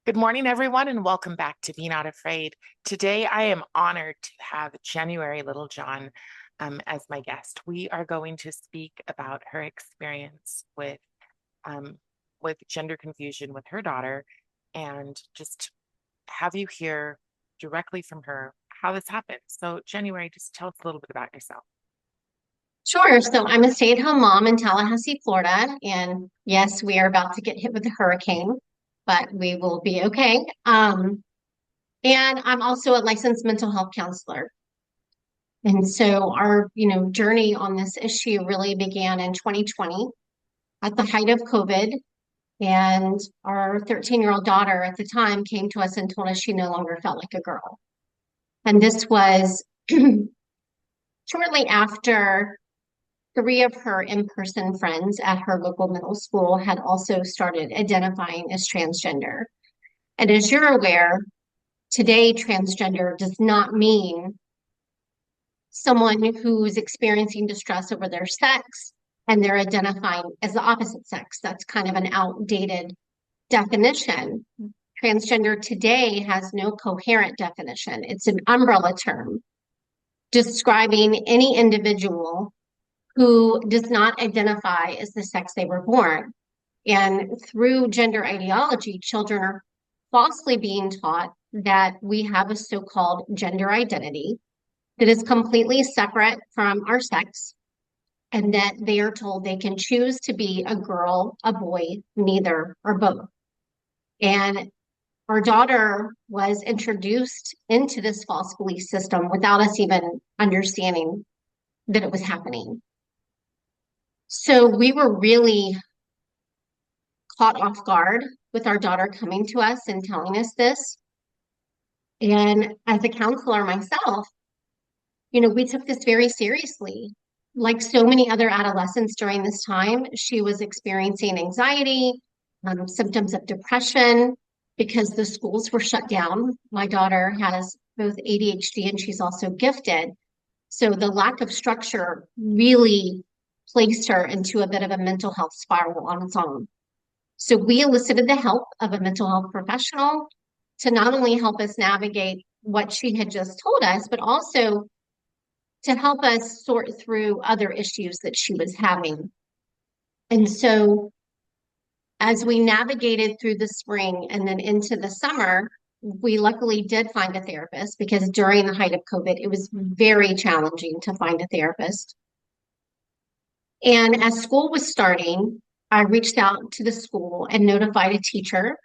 Good morning, everyone, and welcome back to Be Not Afraid. Today, I am honored to have January Littlejohn as my guest. We are going to speak about her experience um, with gender confusion with her daughter, and just have you hear directly from her how this happened. So, January, just tell us a little bit about yourself. Sure. So I'm a stay-at-home mom in Tallahassee, Florida. And yes, we are about to get hit with a hurricane, but we will be okay. And I'm also a licensed mental health counselor. And so our, journey on this issue really began in 2020 at the height of COVID. And our 13-year-old daughter at the time came to us and told us she no longer felt like a girl. And this was shortly after three of her in-person friends at her local middle school had also started identifying as transgender. And as you're aware, today transgender does not mean someone who's experiencing distress over their sex and they're identifying as the opposite sex. That's kind of an outdated definition. Transgender today has no coherent definition. It's an umbrella term describing any individual who does not identify as the sex they were born. And through gender ideology, children are falsely being taught that we have a so-called gender identity that is completely separate from our sex, and that they are told they can choose to be a girl, a boy, neither, or both. And our daughter was introduced into this false belief system without us even understanding that it was happening. So we were really caught off guard with our daughter coming to us and telling us this. And as a counselor myself, we took this very seriously. Like so many other adolescents during this time, she was experiencing anxiety, symptoms of depression because the schools were shut down. My daughter has both ADHD and she's also gifted. So the lack of structure really placed her into a bit of a mental health spiral on its own. So we elicited the help of a mental health professional to not only help us navigate what she had just told us, but also to help us sort through other issues that she was having. And so as we navigated through the spring and then into the summer, we luckily did find a therapist because during the height of COVID, it was very challenging to find a therapist. And as school was starting, I reached out to the school and notified a teacher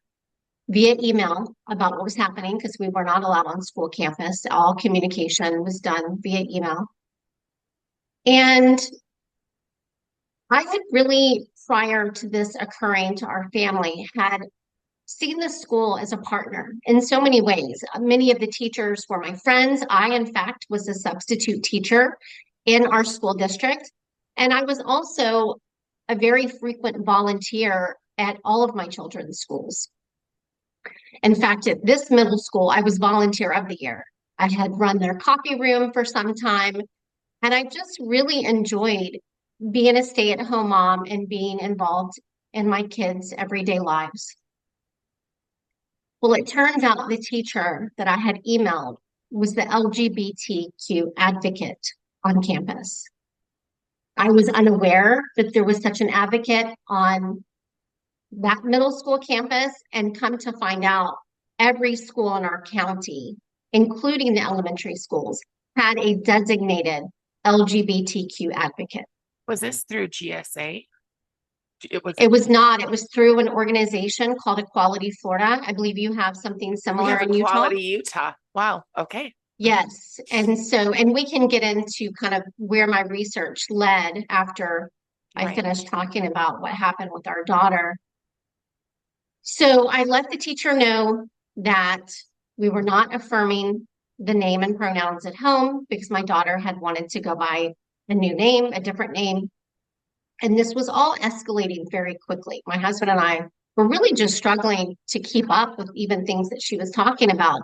via email about what was happening because we were not allowed on school campus. All communication was done via email. And I had really, prior to this occurring to our family, had seen the school as a partner in so many ways. Many of the teachers were my friends. I, in fact, was a substitute teacher in our school district. And I was also a very frequent volunteer at all of my children's schools. In fact, at this middle school, I was volunteer of the year. I had run their coffee room for some time, and I just really enjoyed being a stay-at-home mom and being involved in my kids' everyday lives. Well, it turns out the teacher that I had emailed was the LGBTQ advocate on campus. I was unaware that there was such an advocate on that middle school campus, and come to find out every school in our county, including the elementary schools, had a designated LGBTQ advocate. Was this through GSA? It was. It was not, it was through an organization called Equality Florida. I believe you have something We similar have in Utah. Equality Utah. Wow. Okay. Mhm. Yes. And we can get into kind of where my research led after I Right. finished talking about what happened with our daughter. So I let the teacher know that we were not affirming the name and pronouns at home because my daughter had wanted to go by a new name, a different name. And this was all escalating very quickly. My husband and I were really just struggling to keep up with even things that she was talking about.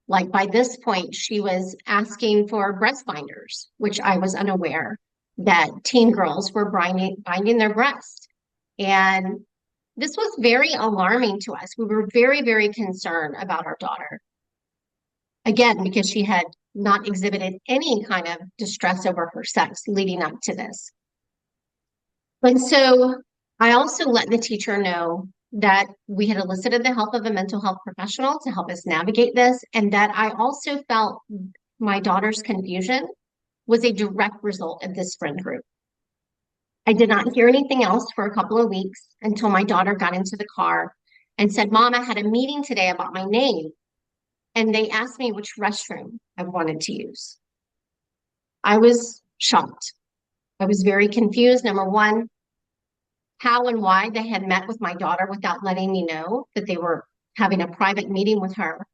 Like by this point, she was asking for breast binders, which I was unaware that teen girls were binding their breasts. And This was very alarming to us. We were very, very concerned about our daughter. Again, because she had not exhibited any kind of distress over her sex leading up to this. And so I also let the teacher know that we had elicited the help of a mental health professional to help us navigate this, and that I also felt my daughter's confusion was a direct result of this friend group. I did not hear anything else for a couple of weeks until my daughter got into the car and said, Mom, I had a meeting today about my name, and they asked me which restroom I wanted to use. I was shocked. I was very confused. Number one, how and why they had met with my daughter without letting me know that they were having a private meeting with her.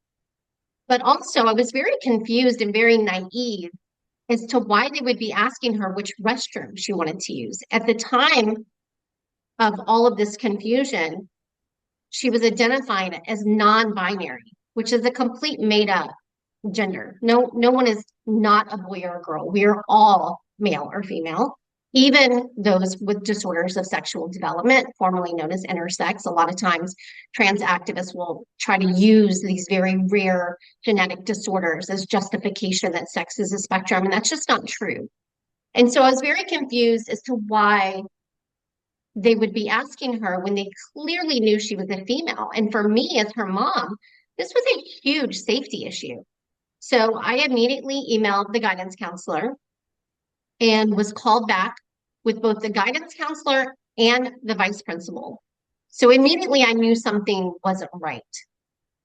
But also, I was very confused and very naive as to why they would be asking her which restroom she wanted to use. At the time of all of this confusion, she was identifying as non-binary, which is a complete made up gender. No one is not a boy or a girl. We are all male or female. Even those with disorders of sexual development, formerly known as intersex. A lot of times, trans activists will try to use these very rare genetic disorders as justification that sex is a spectrum, and that's just not true. And so I was very confused as to why they would be asking her when they clearly knew she was a female. And for me, as her mom, this was a huge safety issue. So I immediately emailed the guidance counselor and was called back with both the guidance counselor and the vice principal. So immediately I knew something wasn't right.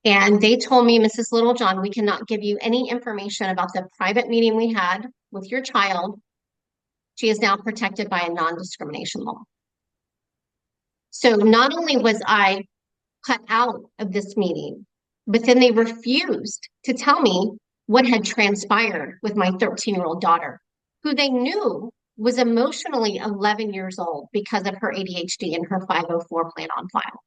And they told me, Mrs. Littlejohn, we cannot give you any information about the private meeting we had with your child. She is now protected by a non-discrimination law. So not only was I cut out of this meeting, but then they refused to tell me what had transpired with my 13-year-old daughter, who they knew was emotionally 11 years old because of her ADHD and her 504 plan on file.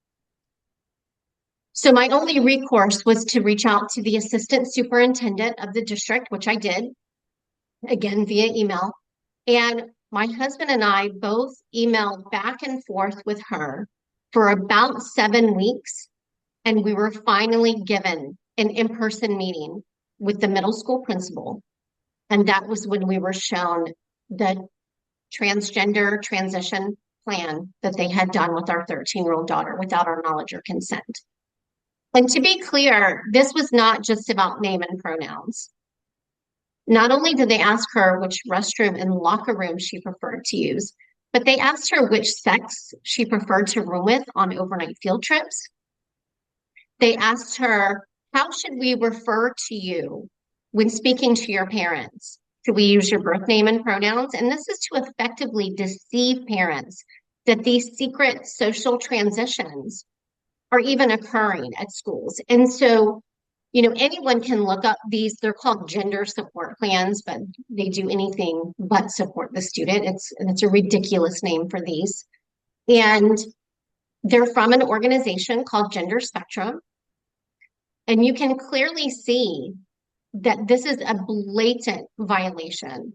So my only recourse was to reach out to the assistant superintendent of the district, which I did, again via email. And my husband and I both emailed back and forth with her for about 7 weeks. And we were finally given an in-person meeting with the middle school principal. And that was when we were shown the transgender transition plan that they had done with our 13-year-old daughter without our knowledge or consent. And to be clear, this was not just about name and pronouns. Not only did they ask her which restroom and locker room she preferred to use, but they asked her which sex she preferred to room with on overnight field trips. They asked her, how should we refer to you when speaking to your parents? Should we use your birth name and pronouns? And this is to effectively deceive parents that these secret social transitions are even occurring at schools. And so, anyone can look up these, they're called gender support plans, but they do anything but support the student. It's a ridiculous name for these. And they're from an organization called Gender Spectrum. And you can clearly see that this is a blatant violation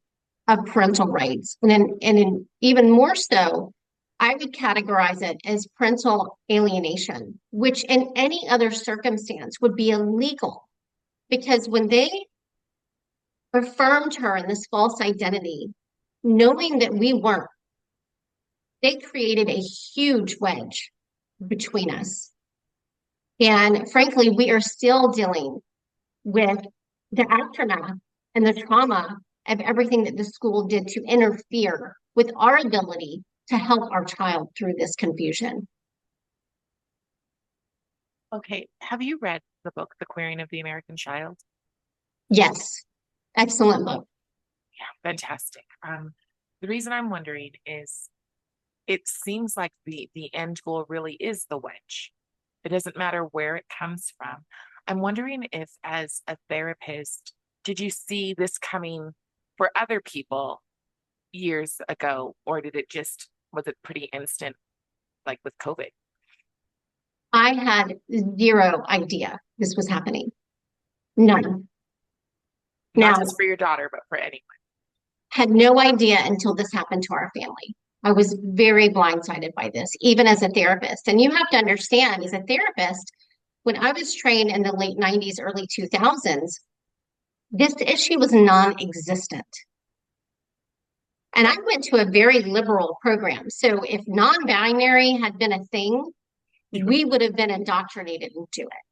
of parental rights. And even more so, I would categorize it as parental alienation, which in any other circumstance would be illegal. Because when they affirmed her in this false identity, knowing that we weren't, they created a huge wedge between us. And frankly, we are still dealing with the aftermath and the trauma of everything that the school did to interfere with our ability to help our child through this confusion. Okay, have you read the book, The Queering of the American Child? Yes, excellent book. Yeah, fantastic. The reason I'm wondering is it seems like the end goal really is the wedge. It doesn't matter where it comes from. I'm wondering if, as a therapist, did you see this coming for other people years ago, or was it pretty instant, like with COVID? I had zero idea this was happening. None. Not Now, just for your daughter, but for anyone. had no idea until this happened to our family. I was very blindsided by this, even as a therapist. And you have to understand, as a therapist, when I was trained in the late 90s, early 2000s, this issue was non existent. And I went to a very liberal program. So if non binary had been a thing, we would have been indoctrinated into it.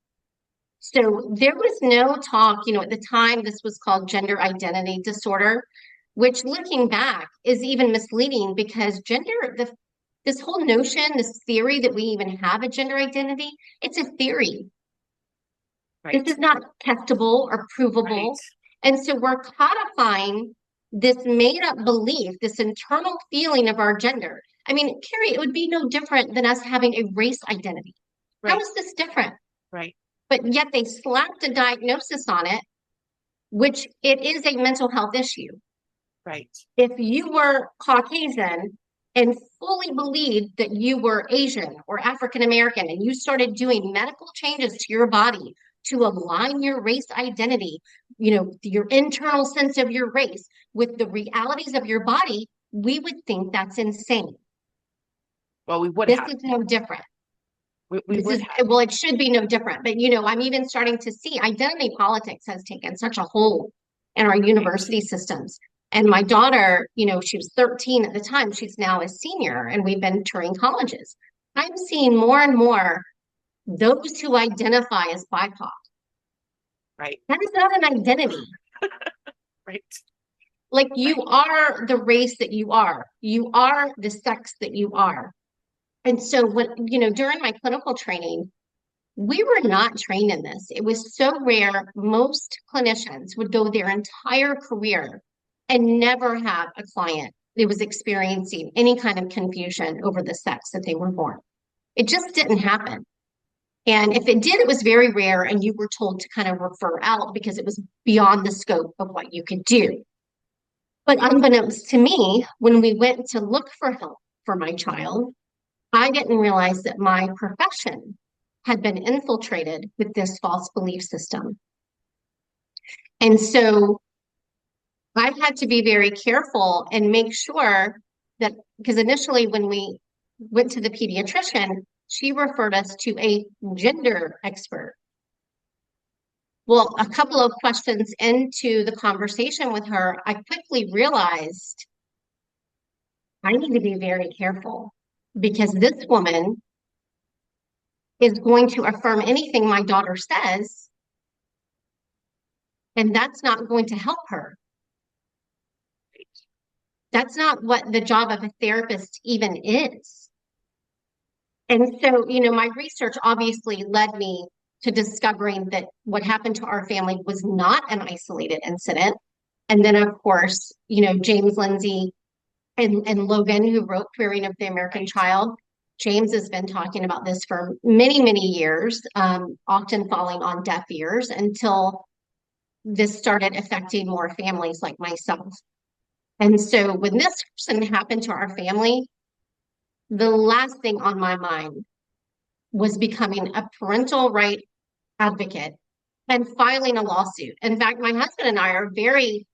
So there was no talk, at the time, this was called gender identity disorder, which looking back is even misleading because this whole notion, this theory that we even have a gender identity, it's a theory. This Right. is not testable or Right. provable. And so we're codifying this made up belief, this internal feeling of our gender. I mean, Carrie, it would be no different than us having a race identity. How Right. is this different? Right. But yet they slapped a diagnosis on it, which it is a mental health issue. Right. If you were Caucasian and fully believed that you were Asian or African American and you started doing medical changes to your body to align your race identity, your internal sense of your race with the realities of your body, we would think that's insane. Well, we would This have. is no different. We would have. Well, it should be no different. But, I'm even starting to see identity politics has taken such a hold in our Right. university systems. And my daughter, she was 13 at the time. She's now a senior, and we've been touring colleges. I'm seeing more and more those who identify as BIPOC. Right. That is not an identity. Right. Like you Right. are the race that you are. You are the sex that you are. And so during my clinical training, we were not trained in this. It was so rare. Most clinicians would go their entire career and never have a client that was experiencing any kind of confusion over the sex that they were born. It just didn't happen. And if it did, it was very rare, and you were told to kind of refer out because it was beyond the scope of what you could do. But unbeknownst to me, when we went to look for help for my child, I didn't realize that my profession had been infiltrated with this false belief system. And so I had to be very careful and make sure that, because initially when we went to the pediatrician, she referred us to a gender expert. Well, a couple of questions into the conversation with her, I quickly realized I need to be very careful because this woman is going to affirm anything my daughter says, and that's not going to help her. That's not what the job of a therapist even is. And so, my research obviously led me to discovering that what happened to our family was not an isolated incident. And then, of course, James Lindsay and Logan, who wrote Queering of the American Right. Child, James has been talking about this for many, many years, often falling on deaf ears until this started affecting more families like myself. And so when this person happened to our family, the last thing on my mind was becoming a parental right advocate and filing a lawsuit. In fact, my husband and I are very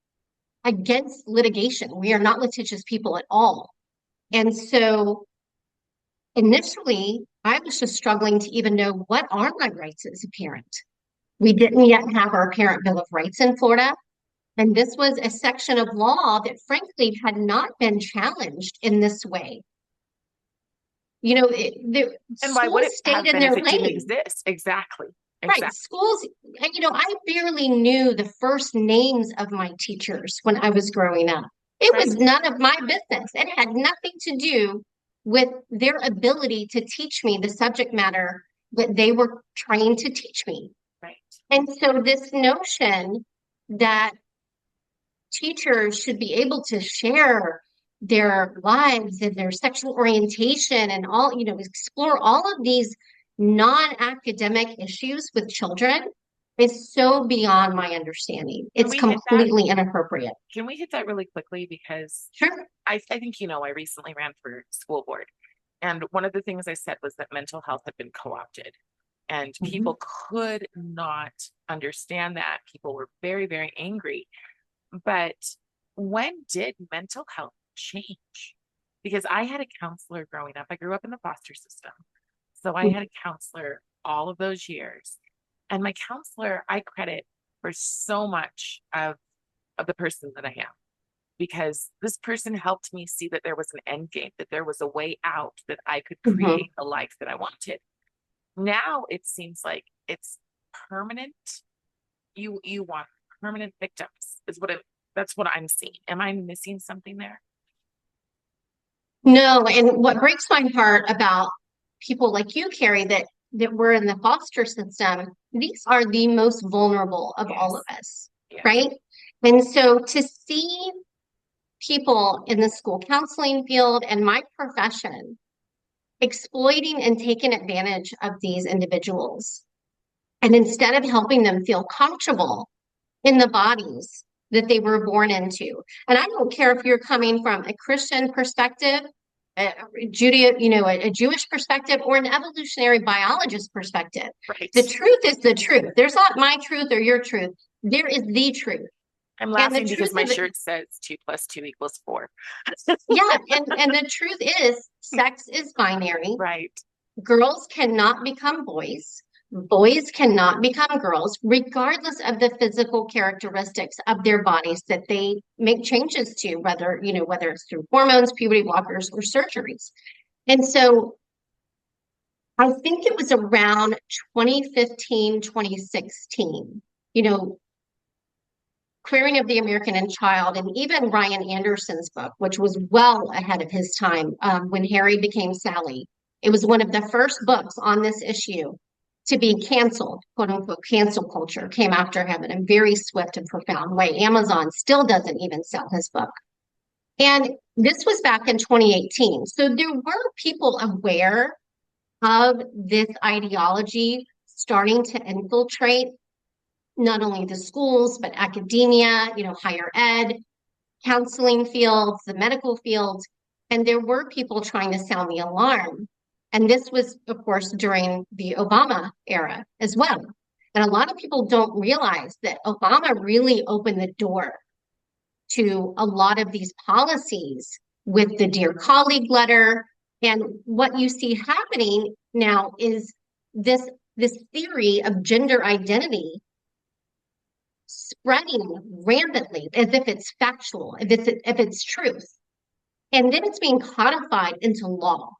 against litigation. We are not litigious people at all. And so initially, I was just struggling to even know what are my rights as a parent. We didn't yet have our Parent Bill of Rights in Florida. And this was a section of law that, frankly, had not been challenged in this way. The And why would schools it stayed have in been their if it didn't lane. exist? Exactly. Right. Exactly. Schools, I barely knew the first names of my teachers when I was growing up. It was Right. none of my business. It had nothing to do with their ability to teach me the subject matter that they were trained to teach me. Right. And so this notion that teachers should be able to share their lives and their sexual orientation and all, explore all of these non-academic issues with children is so beyond my understanding. Can It's we hit that? completely inappropriate. Can we hit that really quickly? Because Sure. I think, I recently ran for school board. And one of the things I said was that mental health had been co-opted and Mhm. people could not understand that. People were very, very angry. But when did mental health change? because I had a counselor growing up. I grew up in the foster system. So I had a counselor all of those years. And my counselor, I credit for so much of the person that I am because this person helped me see that there was an end game, that there was a way out, that I could Mhm. create the life that I wanted. Now it seems like it's permanent. You want permanent victims is what it that's what I'm seeing. Am I missing something there? No, and what breaks my heart about people like you, Carrie, that were in the foster system, these are the most vulnerable of all of Yes. us, Yes. right? And so to see people in the school counseling field and my profession exploiting and taking advantage of these individuals, and instead of helping them feel comfortable in the bodies that they were born into. And I don't care if you're coming from a Christian perspective, a Judeo, a Jewish perspective, or an evolutionary biologist perspective. Right. The truth is the truth. There's not my truth or your truth. There is the truth. I'm And the laughing because truth my of it, shirt says 2 + 2 = 4. yeah, and the truth is sex is binary. Right. Girls cannot become boys. Boys cannot become girls, regardless of the physical characteristics of their bodies that they make changes to, whether it's through hormones, puberty blockers, or surgeries. And so I think it was around 2015, 2016, you know, Queering of the American and Child, and even Ryan Anderson's book, which was well ahead of his time, When Harry Became Sally. It was one of the first books on this issue to be canceled, quote unquote, cancel culture came after him in a very swift and profound way. Amazon still doesn't even sell his book. And this was back in 2018. So there were people aware of this ideology starting to infiltrate not only the schools, but academia, higher ed, counseling fields, the medical fields. And there were people trying to sound the alarm. And this was, of course, during the Obama era as well. And a lot of people don't realize that Obama really opened the door to a lot of these policies with the Dear Colleague letter. And what you see happening now is this theory of gender identity spreading rampantly as if it's factual, if it's truth. And then it's being codified into law.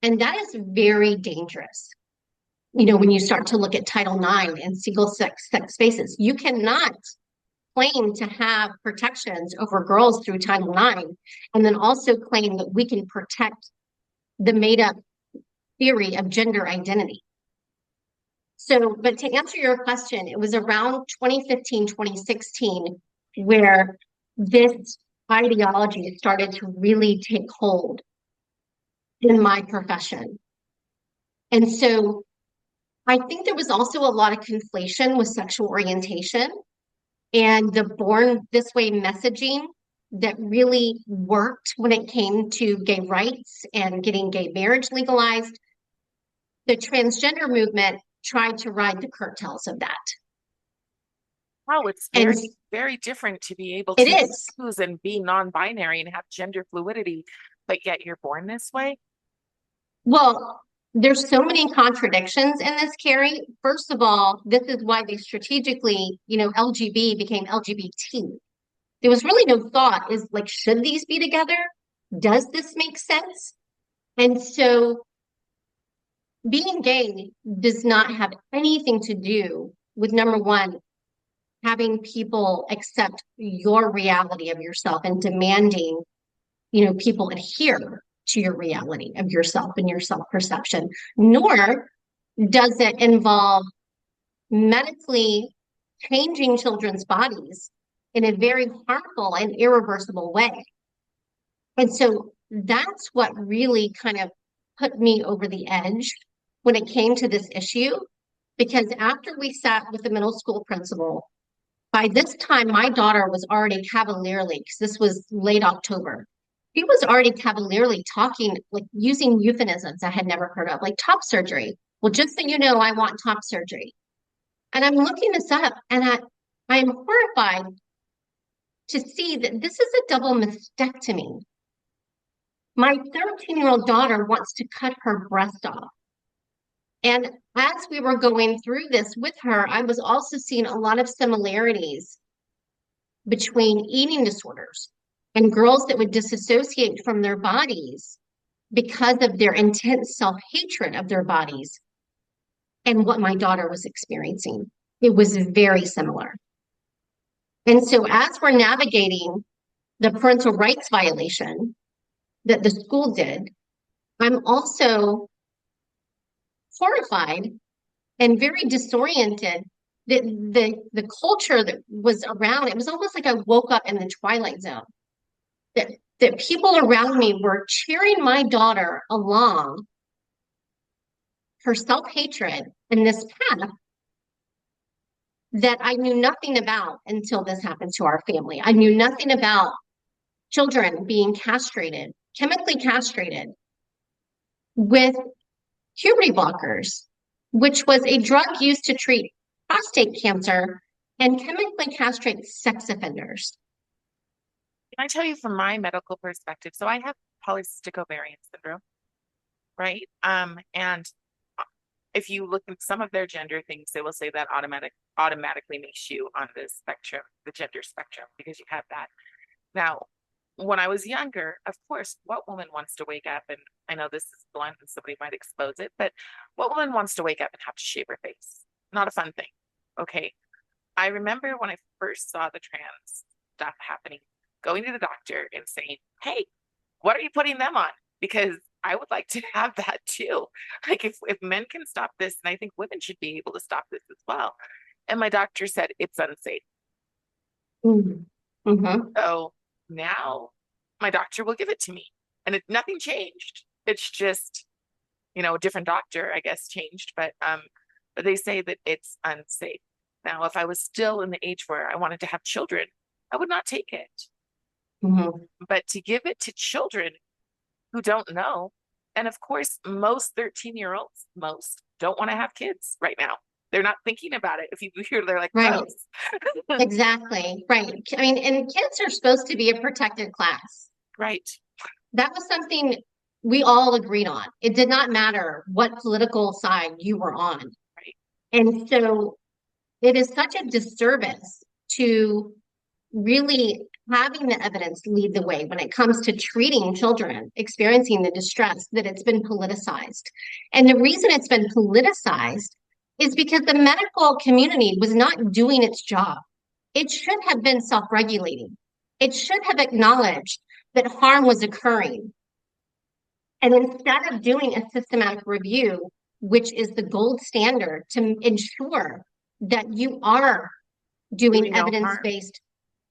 And that is very dangerous. When you start to look at Title IX and single sex spaces, you cannot claim to have protections over girls through Title IX and then also claim that we can protect the made up theory of gender identity. So, but to answer your question, it was around 2015, 2016 where this ideology started to really take hold in my profession. And so I think there was also a lot of conflation with sexual orientation and the born this way messaging that really worked when it came to gay rights and getting gay marriage legalized. The transgender movement tried to ride the coattails of that. Wow, it's And very, very different to be able it to is. choose and be non-binary and have gender fluidity, but yet you're born this way. Well, there's so many contradictions in this, Carrie. First of all, this is why they strategically, LGB became LGBT. There was really no thought is like, should these be together? Does this make sense? And so being gay does not have anything to do with number one, having people accept your reality of yourself and demanding, people adhere to your reality of yourself and your self-perception, nor does it involve medically changing children's bodies in a very harmful and irreversible way. And so that's what really kind of put me over the edge when it came to this issue. Because after we sat with the middle school principal, by this time, my daughter was already cavalierly, because this was late October. She was already cavalierly talking, like using euphemisms I had never heard of, like top surgery. Well, just so you know, I want top surgery. And I'm looking this up and I'm horrified to see that this is a double mastectomy. My 13-year-old daughter wants to cut her breast off. And as we were going through this with her, I was also seeing a lot of similarities between eating disorders and girls that would disassociate from their bodies because of their intense self-hatred of their bodies and what my daughter was experiencing. It was very similar. And so as we're navigating the parental rights violation that the school did, I'm also horrified and very disoriented that the culture that was around, it was almost like I woke up in the twilight zone. That that people around me were cheering my daughter along her self-hatred in this path that I knew nothing about until this happened to our family. I knew nothing about children being castrated, chemically castrated with puberty blockers, which was a drug used to treat prostate cancer and chemically castrate sex offenders. Can I tell you from my medical perspective? So I have polycystic ovarian syndrome, right? And if you look at some of their gender things, they will say that automatically makes you on the spectrum, the gender spectrum, because you have that. Now, when I was younger, of course, what woman wants to wake up and I know this is blunt and somebody might expose it, but what woman wants to wake up and have to shave her face? Not a fun thing. Okay. I remember when I first saw the trans stuff happening, going to the doctor and saying, "Hey, what are you putting them on? Because I would like to have that too. Like if men can stop this, and I think women should be able to stop this as well." And my doctor said it's unsafe. Mm-hmm. Mm-hmm. So now my doctor will give it to me. And nothing changed. It's just, a different doctor, I guess, changed, but they say that it's unsafe. Now, if I was still in the age where I wanted to have children, I would not take it. Mm-hmm. But to give it to children who don't know, and of course, most 13-year-olds, most don't want to have kids right now. They're not thinking about it. If you hear, they're like, Right. gross. Exactly. Right. I mean, and kids are supposed to be a protected class. Right. That was something we all agreed on. It did not matter what political side you were on. Right. And so it is such a disservice to really having the evidence lead the way when it comes to treating children experiencing the distress that it's been politicized. And the reason it's been politicized is because the medical community was not doing its job. It should have been self-regulating. It should have acknowledged that harm was occurring. And instead of doing a systematic review, which is the gold standard to ensure that you are Doing doing no harm. evidence-based.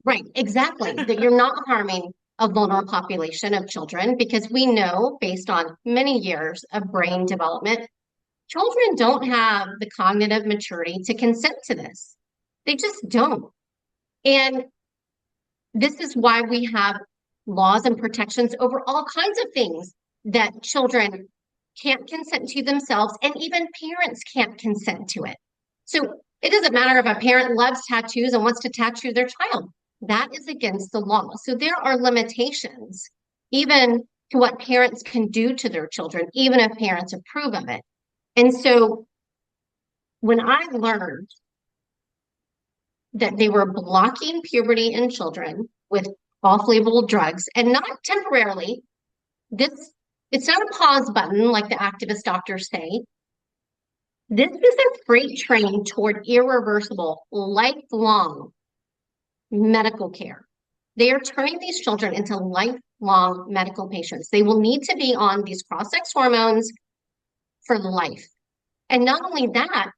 Right, exactly. That you're not harming a vulnerable population of children because we know, based on many years of brain development, children don't have the cognitive maturity to consent to this. They just don't. And this is why we have laws and protections over all kinds of things that children can't consent to themselves, and even parents can't consent to it. So it doesn't matter if a parent loves tattoos and wants to tattoo their child. That is against the law. So there are limitations, even to what parents can do to their children, even if parents approve of it. And so when I learned that they were blocking puberty in children with off-label drugs, and not temporarily, this it's not a pause button like the activist doctors say. This is a freight train toward irreversible, lifelong medical care. They are turning these children into lifelong medical patients. They will need to be on these cross-sex hormones for life. And not only that,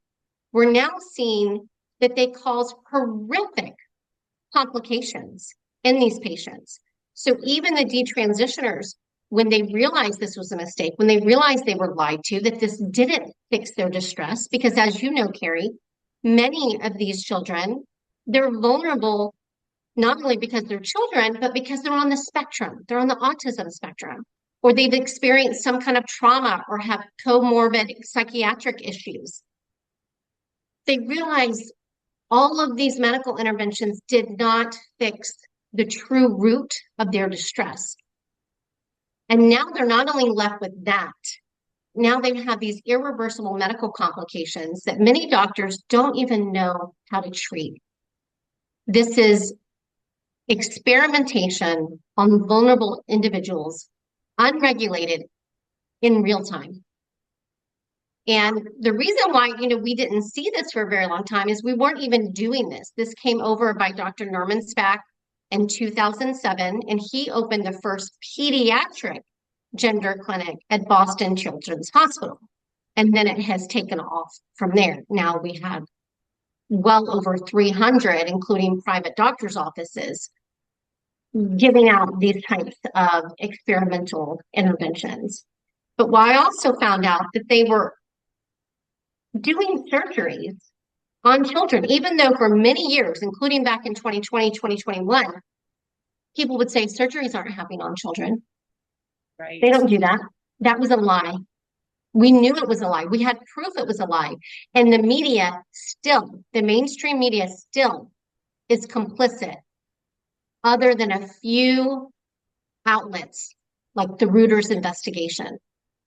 we're now seeing that they cause horrific complications in these patients. So even the detransitioners, when they realized this was a mistake, when they realized they were lied to, that this didn't fix their distress, because as you know, Carrie, many of these children, they're vulnerable not only because they're children, but because they're on the spectrum, they're on the autism spectrum, or they've experienced some kind of trauma or have comorbid psychiatric issues. They realize all of these medical interventions did not fix the true root of their distress. And now they're not only left with that, now they have these irreversible medical complications that many doctors don't even know how to treat. This is experimentation on vulnerable individuals, unregulated in real time. And the reason why, we didn't see this for a very long time is we weren't even doing this. This came over by Dr. Norman Spack in 2007, and he opened the first pediatric gender clinic at Boston Children's Hospital. And then it has taken off from there. Now we have well over 300, including private doctors' offices, giving out these types of experimental interventions. But what I also found out that they were doing surgeries on children, even though for many years, including back in 2020, 2021, people would say surgeries aren't happening on children. Right. They don't do that. That was a lie. We knew it was a lie. We had proof it was a lie. And the media still, the mainstream media still is complicit, other than a few outlets like the Reuters investigation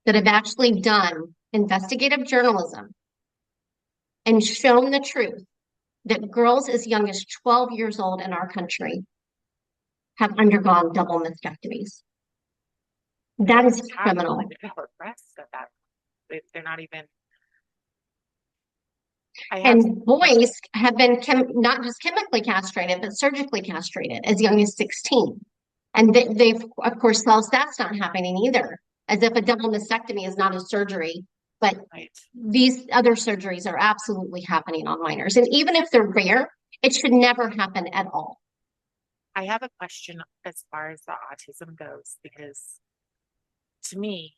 that have actually done investigative journalism and shown the truth that girls as young as 12 years old in our country have undergone double mastectomies. That is criminal. Breasts at that. They're not even. And boys have been not just chemically castrated, but surgically castrated as young as 16. And they've, of course, tells that's not happening either, as if a double mastectomy is not a surgery. But these other surgeries are absolutely happening on minors. And even if they're rare, it should never happen at all. I have a question as far as the autism goes, because to me,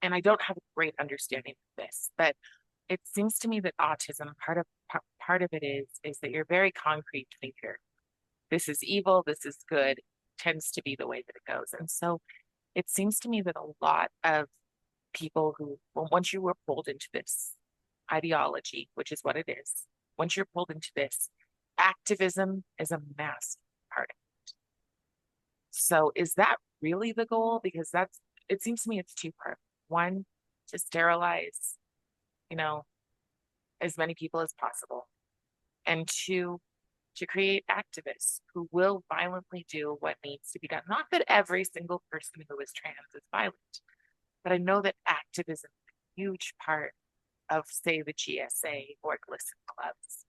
and I don't have a great understanding of this, but it seems to me that autism, part of it is that you're very concrete thinker. This is evil, this is good, tends to be the way that it goes. And so it seems to me that a lot of people who, well, once you were pulled into this ideology, which is what it is, once you're pulled into this, activism is a massive part of it. So is that really the goal? Because it seems to me it's two parts. One, to sterilize, as many people as possible. And two, to create activists who will violently do what needs to be done. Not that every single person who is trans is violent, but I know that activism is a huge part of, say, the GSA or GLSEN clubs.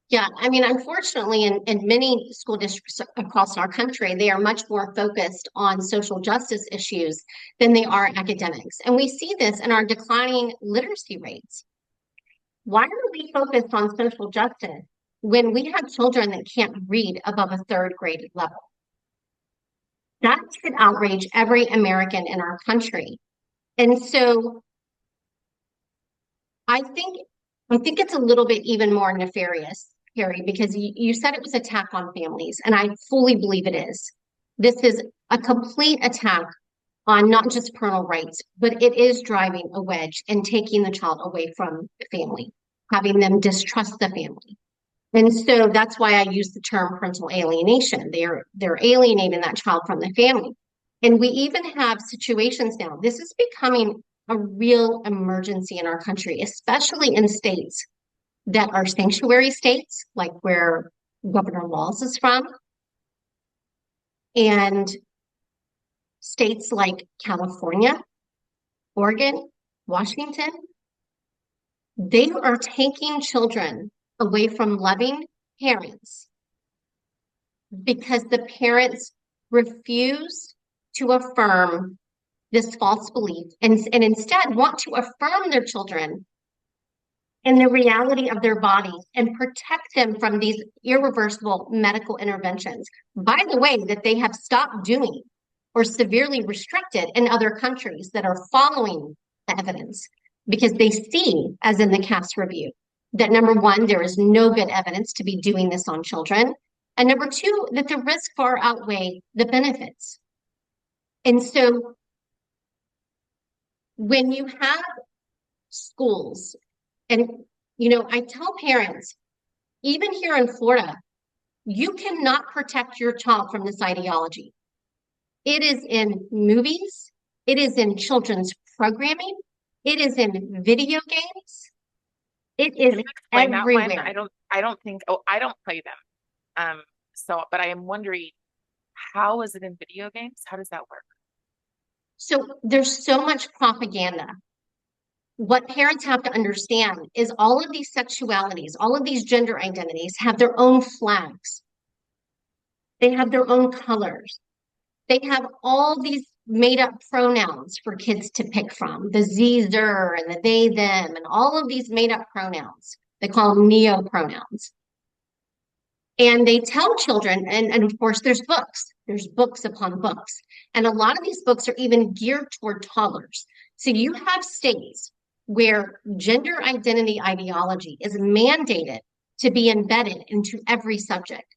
Yeah, I mean, unfortunately, in many school districts across our country, they are much more focused on social justice issues than they are academics. And we see this in our declining literacy rates. Why are we focused on social justice when we have children that can't read above a third grade level? That should outrage every American in our country. And so I think it's a little bit even more nefarious, Carrie, because you said it was an attack on families, and I fully believe it is. This is a complete attack on not just parental rights, but it is driving a wedge and taking the child away from the family, having them distrust the family. And so that's why I use the term parental alienation. They're alienating that child from the family. And we even have situations now. This is becoming a real emergency in our country, especially in states that are sanctuary states, like where Governor Walz is from, and states like California, Oregon, Washington. They are taking children away from loving parents because the parents refuse to affirm this false belief and instead want to affirm their children in the reality of their bodies and protect them from these irreversible medical interventions, by the way, that they have stopped doing or severely restricted in other countries that are following the evidence, because they see, as in the Cass review, that number one, there is no good evidence to be doing this on children. And number two, that the risk far outweigh the benefits. And so when you have schools, and I tell parents, even here in Florida, you cannot protect your child from this ideology. It is in movies. It is in children's programming. It is in video games. It is Can you explain that one? everywhere. I don't think, oh, I don't play them. But I am wondering, how is it in video games? How does that work? So there's so much propaganda. What parents have to understand is all of these sexualities, all of these gender identities have their own flags. They have their own colors. They have all these made up pronouns for kids to pick from, the ze, zer, and the they, them, and all of these made up pronouns. They call them neo pronouns. And they tell children, and of course, there's books upon books. And a lot of these books are even geared toward toddlers. So you have states where gender identity ideology is mandated to be embedded into every subject.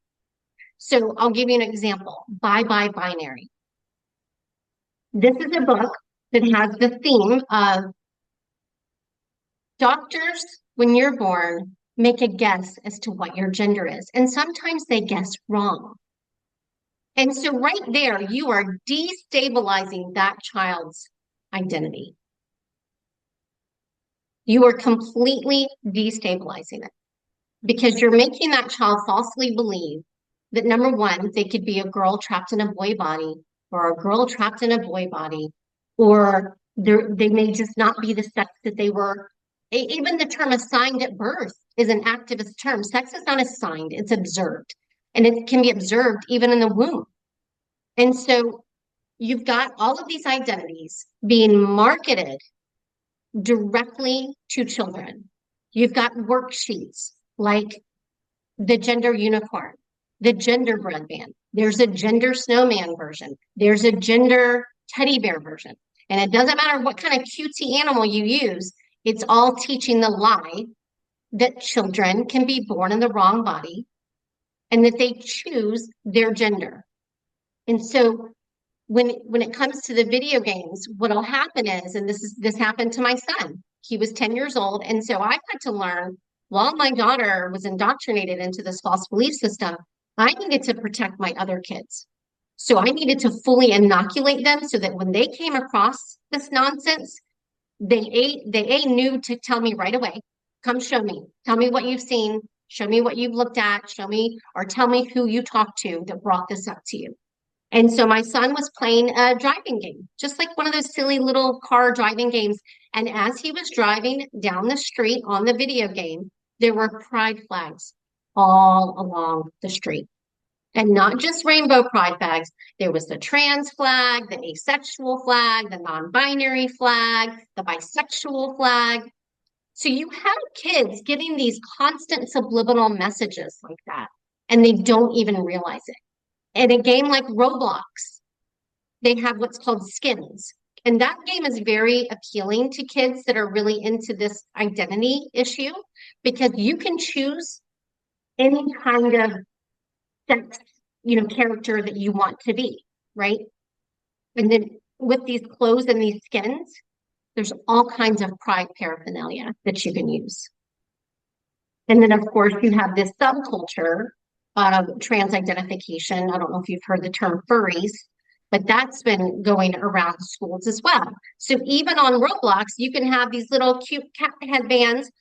So I'll give you an example. Bye bye binary. This is a book that has the theme of doctors, when you're born, make a guess as to what your gender is. And sometimes they guess wrong. And so, right there, you are destabilizing that child's identity. You are completely destabilizing it because you're making that child falsely believe that number one, they could be a girl trapped in a boy body or a girl trapped in a boy body, or they may just not be the sex that they were. Even the term assigned at birth is an activist term. Sex is not assigned, it's observed. And it can be observed even in the womb. And so you've got all of these identities being marketed directly to children. You've got worksheets like the gender unicorn, the gender breadband. There's a gender snowman version. There's a gender teddy bear version. And it doesn't matter what kind of cutesy animal you use, it's all teaching the lie that children can be born in the wrong body and that they choose their gender. And so when it comes to the video games, what'll happen is, and this happened to my son. He was 10 years old, and so I had to learn while my daughter was indoctrinated into this false belief system, I needed to protect my other kids. So I needed to fully inoculate them so that when they came across this nonsense, they knew to tell me right away, come show me, tell me what you've seen, show me what you've looked at, show me or tell me who you talked to that brought this up to you. And so my son was playing a driving game, just like one of those silly little car driving games. And as he was driving down the street on the video game, there were pride flags all along the street. And not just rainbow pride flags. There was the trans flag, the asexual flag, the non-binary flag, the bisexual flag. So you have kids getting these constant subliminal messages like that, and they don't even realize it. In a game like Roblox, they have what's called skins. And that game is very appealing to kids that are really into this identity issue because you can choose any kind of sex, character that you want to be, right? And then with these clothes and these skins, there's all kinds of pride paraphernalia that you can use. And then, of course, you have this subculture of trans identification. I don't know if you've heard the term furries, but that's been going around schools as well. So even on Roblox, you can have these little cute cat headbands.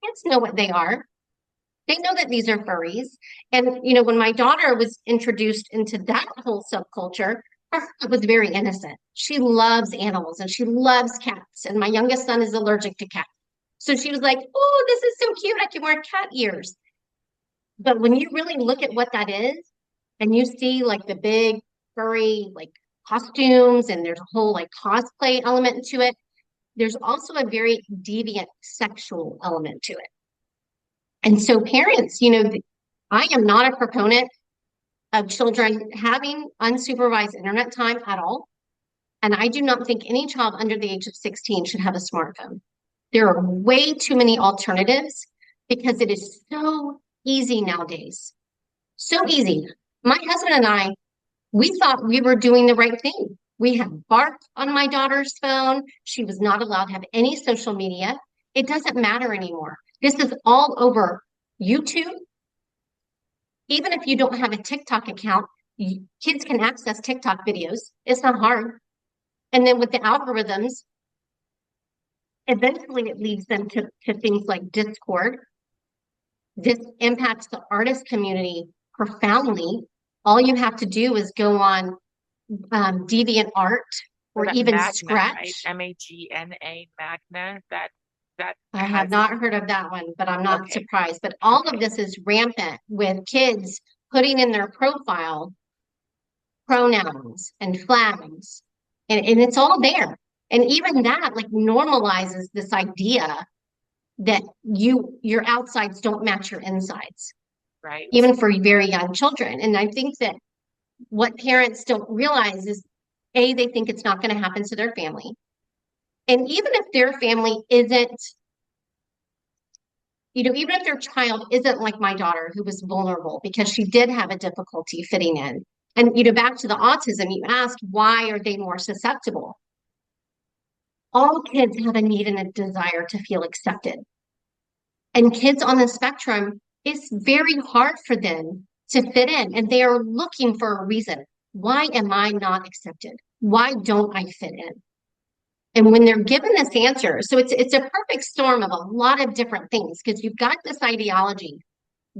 Kids know what they are. They know that these are furries. And, when my daughter was introduced into that whole subculture, for her, it was very innocent. She loves animals and she loves cats. And my youngest son is allergic to cats. So she was like, oh, this is so cute. I can wear cat ears. But when you really look at what that is, and you see like the big furry like costumes, and there's a whole like cosplay element to it, there's also a very deviant sexual element to it. And so parents, I am not a proponent of children having unsupervised internet time at all. And I do not think any child under the age of 16 should have a smartphone. There are way too many alternatives because it is so easy nowadays. So easy. My husband and I, we thought we were doing the right thing. We had barked on my daughter's phone. She was not allowed to have any social media. It doesn't matter anymore. This is all over YouTube. Even if you don't have a TikTok account, kids can access TikTok videos. It's not hard. And then with the algorithms, eventually it leads them to things like Discord. This impacts the artist community profoundly. All you have to do is go on Deviant Art Or or that even Magna, right? Scratch. Magna, Magna, that I have has, not heard of that one, but I'm not okay, surprised. But all of okay, this is rampant with kids putting in their profile pronouns and flags, and it's all there. And even that like normalizes this idea that your outsides don't match your insides, right, even for very young children. And I think that what parents don't realize is A, they think it's not going to happen to their family. And even if their family isn't, even if their child isn't like my daughter who was vulnerable because she did have a difficulty fitting in. And back to the autism, you asked why are they more susceptible? All kids have a need and a desire to feel accepted. And kids on the spectrum, it's very hard for them to fit in, and they are looking for a reason. Why am I not accepted? Why don't I fit in? And when they're given this answer, so it's a perfect storm of a lot of different things because you've got this ideology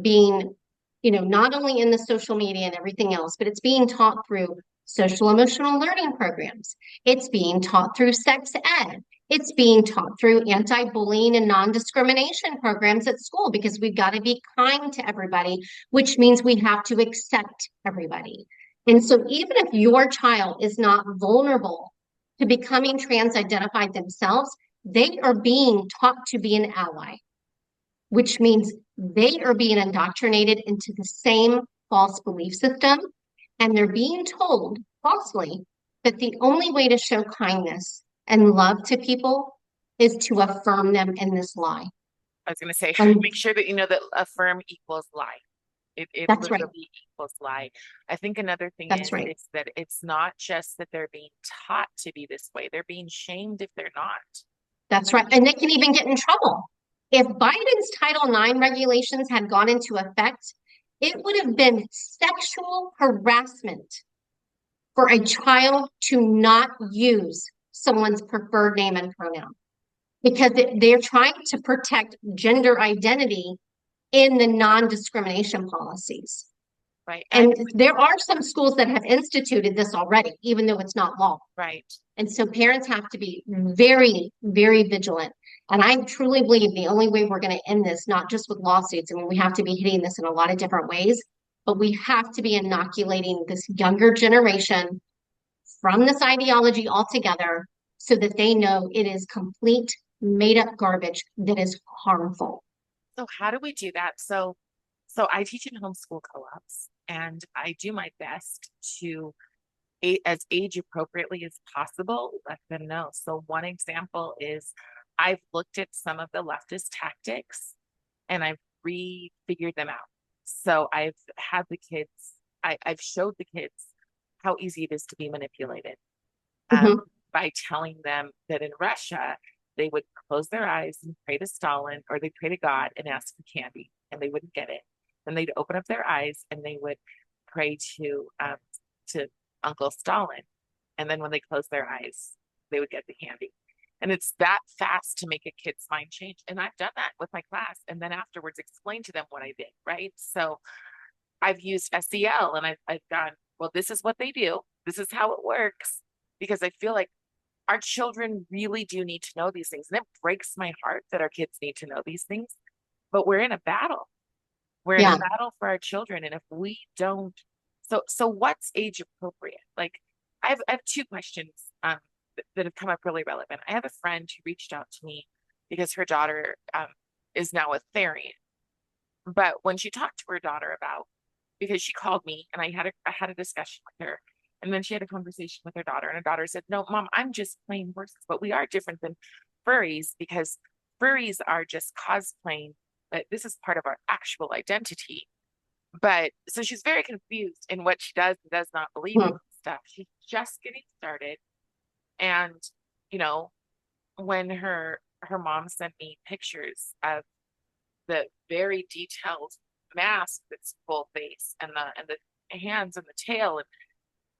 being, not only in the social media and everything else, but it's being taught through social emotional learning programs. It's being taught through sex ed. It's being taught through anti-bullying and non-discrimination programs at school because we've got to be kind to everybody, which means we have to accept everybody. And so even if your child is not vulnerable to becoming trans identified themselves, they are being taught to be an ally, which means they are being indoctrinated into the same false belief system. And they're being told falsely that the only way to show kindness and love to people is to affirm them in this lie. I was going to say, And make sure that you know that affirm equals lie. It that's right. literally equals lie. I think another thing That's is right. is that it's not just that they're being taught to be this way. They're being shamed if they're not. That's right. And they can even get in trouble. If Biden's Title IX regulations had gone into effect, it would have been sexual harassment for a child to not use someone's preferred name and pronoun because they're trying to protect gender identity in the non-discrimination policies. Right. And there are some schools that have instituted this already, even though it's not law. Right. And so parents have to be very, very vigilant. And I truly believe the only way we're going to end this, not just with lawsuits, I mean, we have to be hitting this in a lot of different ways, but we have to be inoculating this younger generation from this ideology altogether so that they know it is complete made up garbage that is harmful. So how do we do that? So I teach in homeschool co-ops and I do my best to as age appropriately as possible, let them know. So one example is I've looked at some of the leftist tactics and I've refigured them out. So I've had the kids, I've showed the kids how easy it is to be manipulated um, Mhm. by telling them that in Russia, they would close their eyes and pray to Stalin or they'd pray to God and ask for candy and they wouldn't get it. Then they'd open up their eyes and they would pray to Uncle Stalin. And then when they closed their eyes, they would get the candy. And it's that fast to make a kid's mind change. And I've done that with my class. And then afterwards explain to them what I did, right? So I've used SEL and I've gone, well, this is what they do. This is how it works. Because I feel like our children really do need to know these things. And it breaks my heart that our kids need to know these things. But we're in a battle. We're in a Yeah. battle for our children. And if we don't, so what's age appropriate? Like I have two questions that have come up really relevant. I have a friend who reached out to me because her daughter is now a Therian. But when she talked to her daughter about, because she called me and I had a discussion with her, and then she had a conversation with her daughter, and her daughter said, "No, mom, I'm just playing horses, but we are different than furries because furries are just cosplaying, but this is part of our actual identity." But so she's very confused in what she does and does not believe in Mhm. stuff. She's just getting started, and you know, when her mom sent me pictures of the very detailed mask that's full face and the hands and the tail, and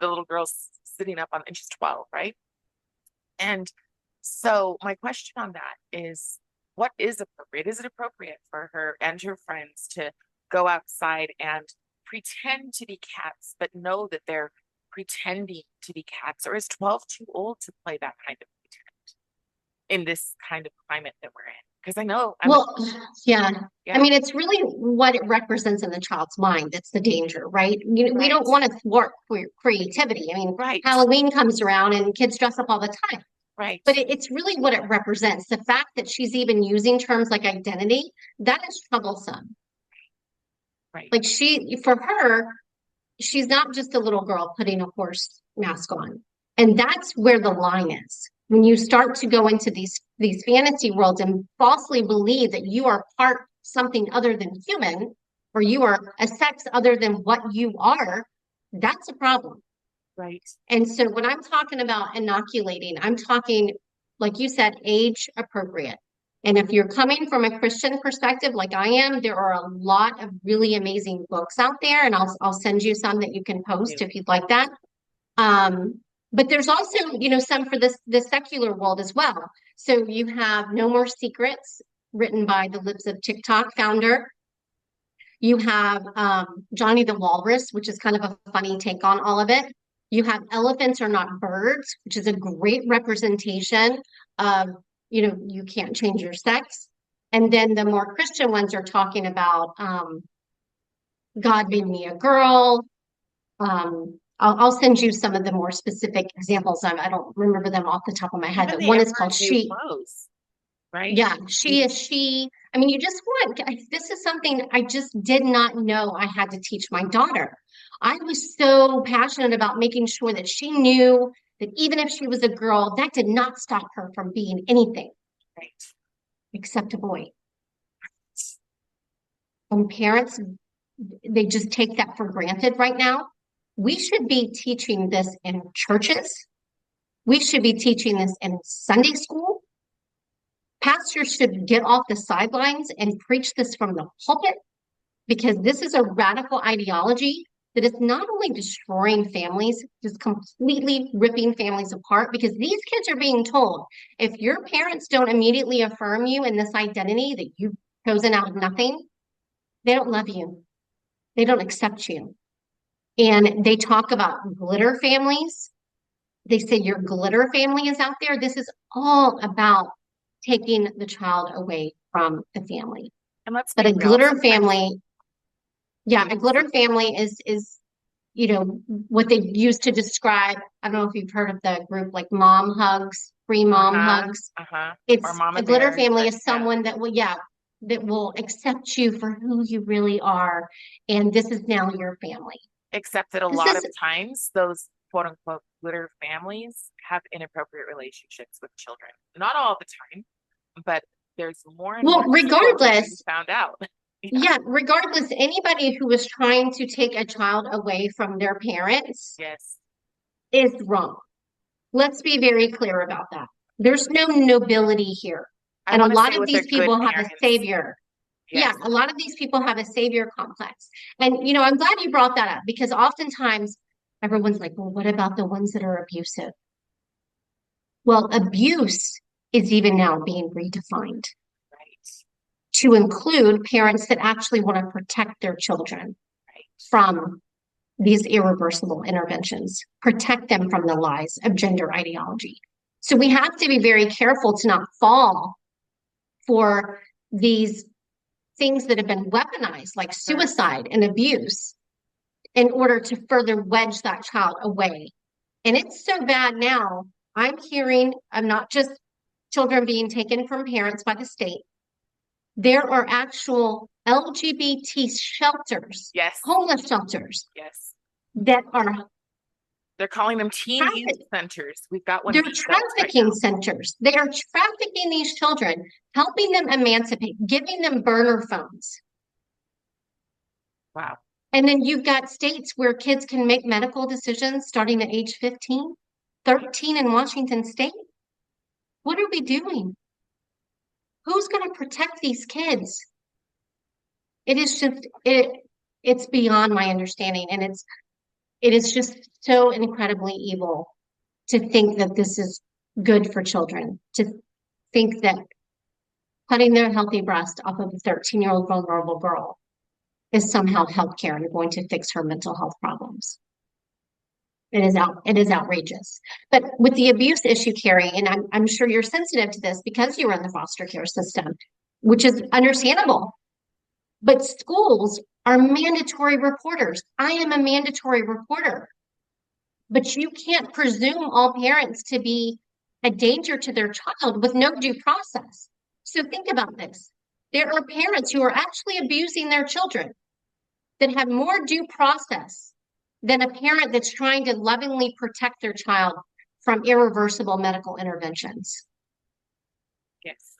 the little girl's sitting up on, and she's 12, right? And so my question on that is, what is appropriate? Is it appropriate for her and her friends to go outside and pretend to be cats, but know that they're pretending to be cats? Or is 12 too old to play that kind of pretend in this kind of climate that we're in? Because I know I'm a, Well, yeah. I yeah, mean, it's really what it represents in the child's mind that's the danger, right? We right, don't want to thwart creativity. I mean, right, Halloween comes around and kids dress up all the time, right, but it's really what it represents. The fact that she's even using terms like identity, that is troublesome. right, Like for her, she's not just a little girl putting a horse mask on. And that's where the line is. When you start to go into these fantasy worlds and falsely believe that you are part something other than human, or you are a sex other than what you are, that's a problem. right. And so when I'm talking about inoculating, I'm talking, like you said, age appropriate. And if you're coming from a Christian perspective, like I am, there are a lot of really amazing books out there, and I'll send you some that you can post You, if you'd like that. But there's also, some for the secular world as well. So you have No More Secrets, written by the Lips of TikTok founder. You have Johnny the Walrus, which is kind of a funny take on all of it. You have Elephants Are Not Birds, which is a great representation of, you can't change your sex. And then the more Christian ones are talking about God made me a girl. I'll send you some of the more specific examples. I don't remember them off the top of my head, even but the one is Emperor's called New She. Clothes, right? Yeah, she is she. I mean, you just want, this is something I just did not know I had to teach my daughter. I was so passionate about making sure that she knew that even if she was a girl, that did not stop her from being anything Right. except a boy. And parents, they just take that for granted right now. We should be teaching this in churches. We should be teaching this in Sunday school. Pastors should get off the sidelines and preach this from the pulpit, because this is a radical ideology that is not only destroying families, just completely ripping families apart, because these kids are being told, if your parents don't immediately affirm you in this identity that you've chosen out of nothing, they don't love you. They don't accept you. And they talk about glitter families. They say your glitter family is out there. This is all about taking the child away from the family. And let's But be a real, glitter sometimes family, yeah, we a also, glitter family is what they used to describe. I don't know if you've heard of the group like mom hugs, free mom uh-huh, hugs. uh-huh, or It's Mama a glitter Bears, family but is yeah. someone that will, yeah, that will accept you for who you really are. And this is now your family. Except that a This lot of is, times those quote unquote glitter families have inappropriate relationships with children. Not all the time, but there's more and well, more people being regardless, found out. Yeah. yeah, regardless, anybody who is trying to take a child away from their parents Yes. is wrong. Let's be very clear about that. There's no nobility here. I And a want to lot say of with a these good people have a parents. savior. Yeah, Yes. a lot of these people have a savior complex. And, I'm glad you brought that up, because oftentimes everyone's like, well, what about the ones that are abusive? Well, abuse is even now being redefined Right. to include parents that actually want to protect their children Right. from these irreversible interventions, protect them from the lies of gender ideology. So we have to be very careful to not fall for these things that have been weaponized, like Sure. suicide and abuse, in order to further wedge that child away. And it's so bad now. I'm hearing of not just children being taken from parents by the state, there are actual LGBT shelters, Yes. homeless shelters Yes. that are They're calling them teen youth traffic. centers. We've got one They're being built right trafficking now. centers. They are trafficking these children, helping them emancipate, giving them burner phones. Wow. And then you've got states where kids can make medical decisions starting at age 15, Right. 13 in Washington state. What are we doing? Who's going to protect these kids? It is just it. It's beyond my understanding. And it is just so incredibly evil to think that this is good for children, to think that cutting their healthy breast off of a 13-year-old vulnerable girl is somehow healthcare and going to fix her mental health problems. It is outrageous. But with the abuse issue, Carrie, and I'm sure you're sensitive to this because you run the foster care system, which is understandable. But schools are mandatory reporters. I am a mandatory reporter. But you can't presume all parents to be a danger to their child with no due process. So think about this. There are parents who are actually abusing their children that have more due process than a parent that's trying to lovingly protect their child from irreversible medical interventions. Yes.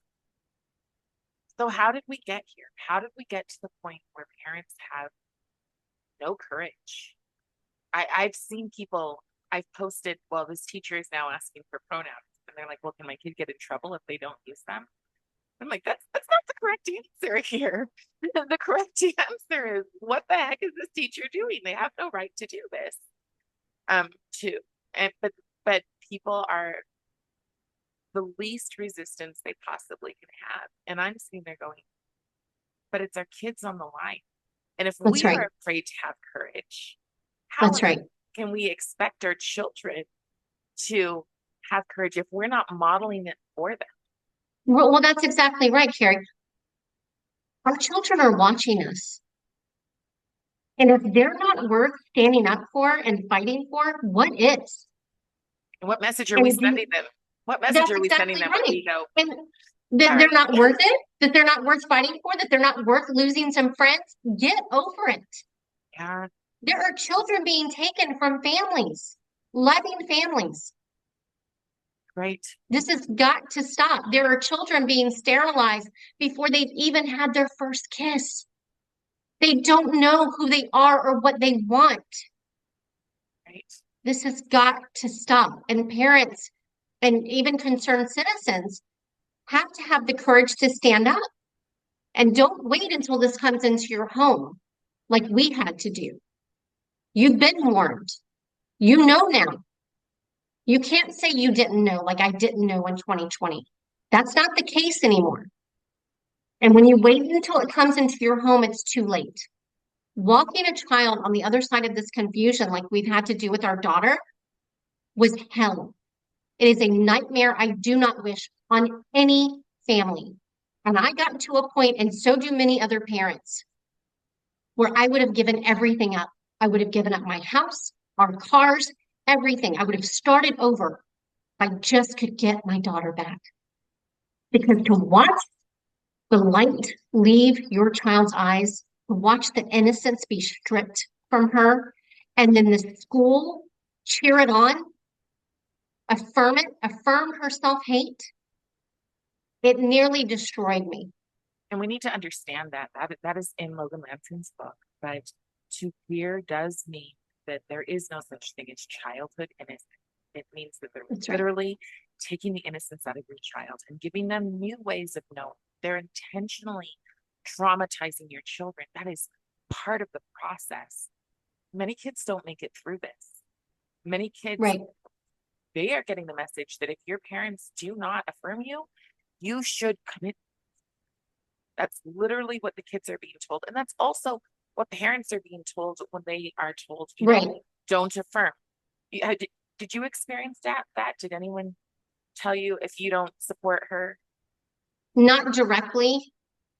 So how did we get here? How did we get to the point where parents have no courage? I've seen people, I've posted, well, this teacher is now asking for pronouns. And they're like, well, can my kid get in trouble if they don't use them? I'm like, that's not the correct answer here. The correct answer is, what the heck is this teacher doing? They have no right to do this. Too. And but people are the least resistance they possibly can have. And I'm sitting there going, but it's our kids on the line. And if That's we right. are afraid to have courage, how That's right. can we expect our children to have courage if we're not modeling it for them? Well, that's exactly right, Carrie. Our children are watching us. And if they're not worth standing up for and fighting for, what is? And what message are we And sending them? What message that's are we sending exactly them when right. we go, And that they're sorry? not worth it, that they're not worth fighting for, that they're not worth losing some friends. Get over it. Yeah, There are children being taken from families, loving families. right. This has got to stop. There are children being sterilized before they've even had their first kiss. They don't know who they are or what they want. Right. This has got to stop. And parents and even concerned citizens have to have the courage to stand up. And don't wait until this comes into your home like we had to do. You've been warned. You know now. You can't say you didn't know, like I didn't know in 2020. That's not the case anymore. And when you wait until it comes into your home, it's too late. Walking a child on the other side of this confusion, like we've had to do with our daughter, was hell. It is a nightmare I do not wish on any family. And I got to a point, and so do many other parents, where I would have given everything up. I would have given up my house, our cars, everything. I would have started over if I just could get my daughter back. Because to watch the light leave your child's eyes, to watch the innocence be stripped from her, and then the school cheer it on, affirm it, affirm her self-hate, it nearly destroyed me. And we need to understand that is in Logan Lansing's book. But to fear does mean that there is no such thing as childhood innocence. It means that they're That's right. literally taking the innocence out of your child and giving them new ways of knowing. They're intentionally traumatizing your children. That is part of the process. Many kids don't make it through this. Many kids, Right. they are getting the message that if your parents do not affirm you, you should commit. That's literally what the kids are being told. And that's also what parents are being told when they are told, Right. don't affirm. Did you experience that? Did anyone tell you if you don't support her? Not directly,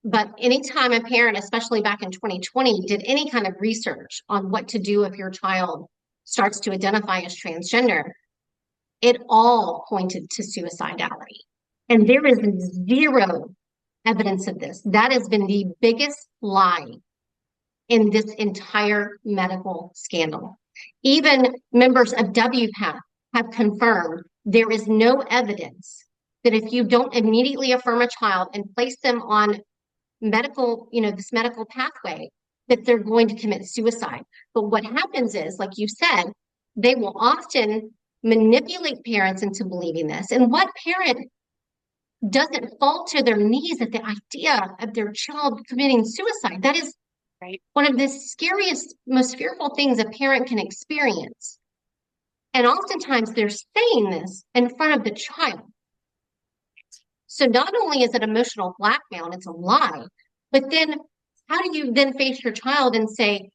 but anytime a parent, especially back in 2020, did any kind of research on what to do if your child starts to identify as transgender, it all pointed to suicidality. And there is zero evidence of this. That has been the biggest lie in this entire medical scandal. Even members of WPATH have confirmed there is no evidence that if you don't immediately affirm a child and place them on medical, this medical pathway, that they're going to commit suicide. But what happens is, like you said, they will often manipulate parents into believing this. And what parent doesn't fall to their knees at the idea of their child committing suicide? That is right, One of the scariest, most fearful things a parent can experience. And oftentimes they're saying this in front of the child. So not only is it emotional blackmail and it's a lie, but then how do you then face your child and say,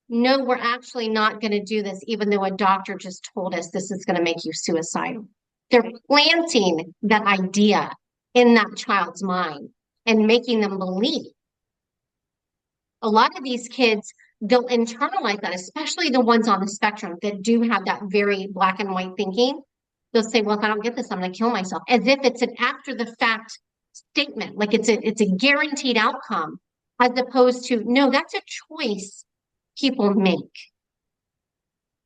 no, we're actually not going to do this, even though a doctor just told us this is going to make you suicidal? They're right, planting that idea in that child's mind and making them believe. A lot of these kids, they'll internalize that, especially the ones on the spectrum that do have that very black and white thinking. They'll say, well, if I don't get this, I'm going to kill myself, as if it's an after the fact statement, like it's a guaranteed outcome, as opposed to, no, that's a choice people make.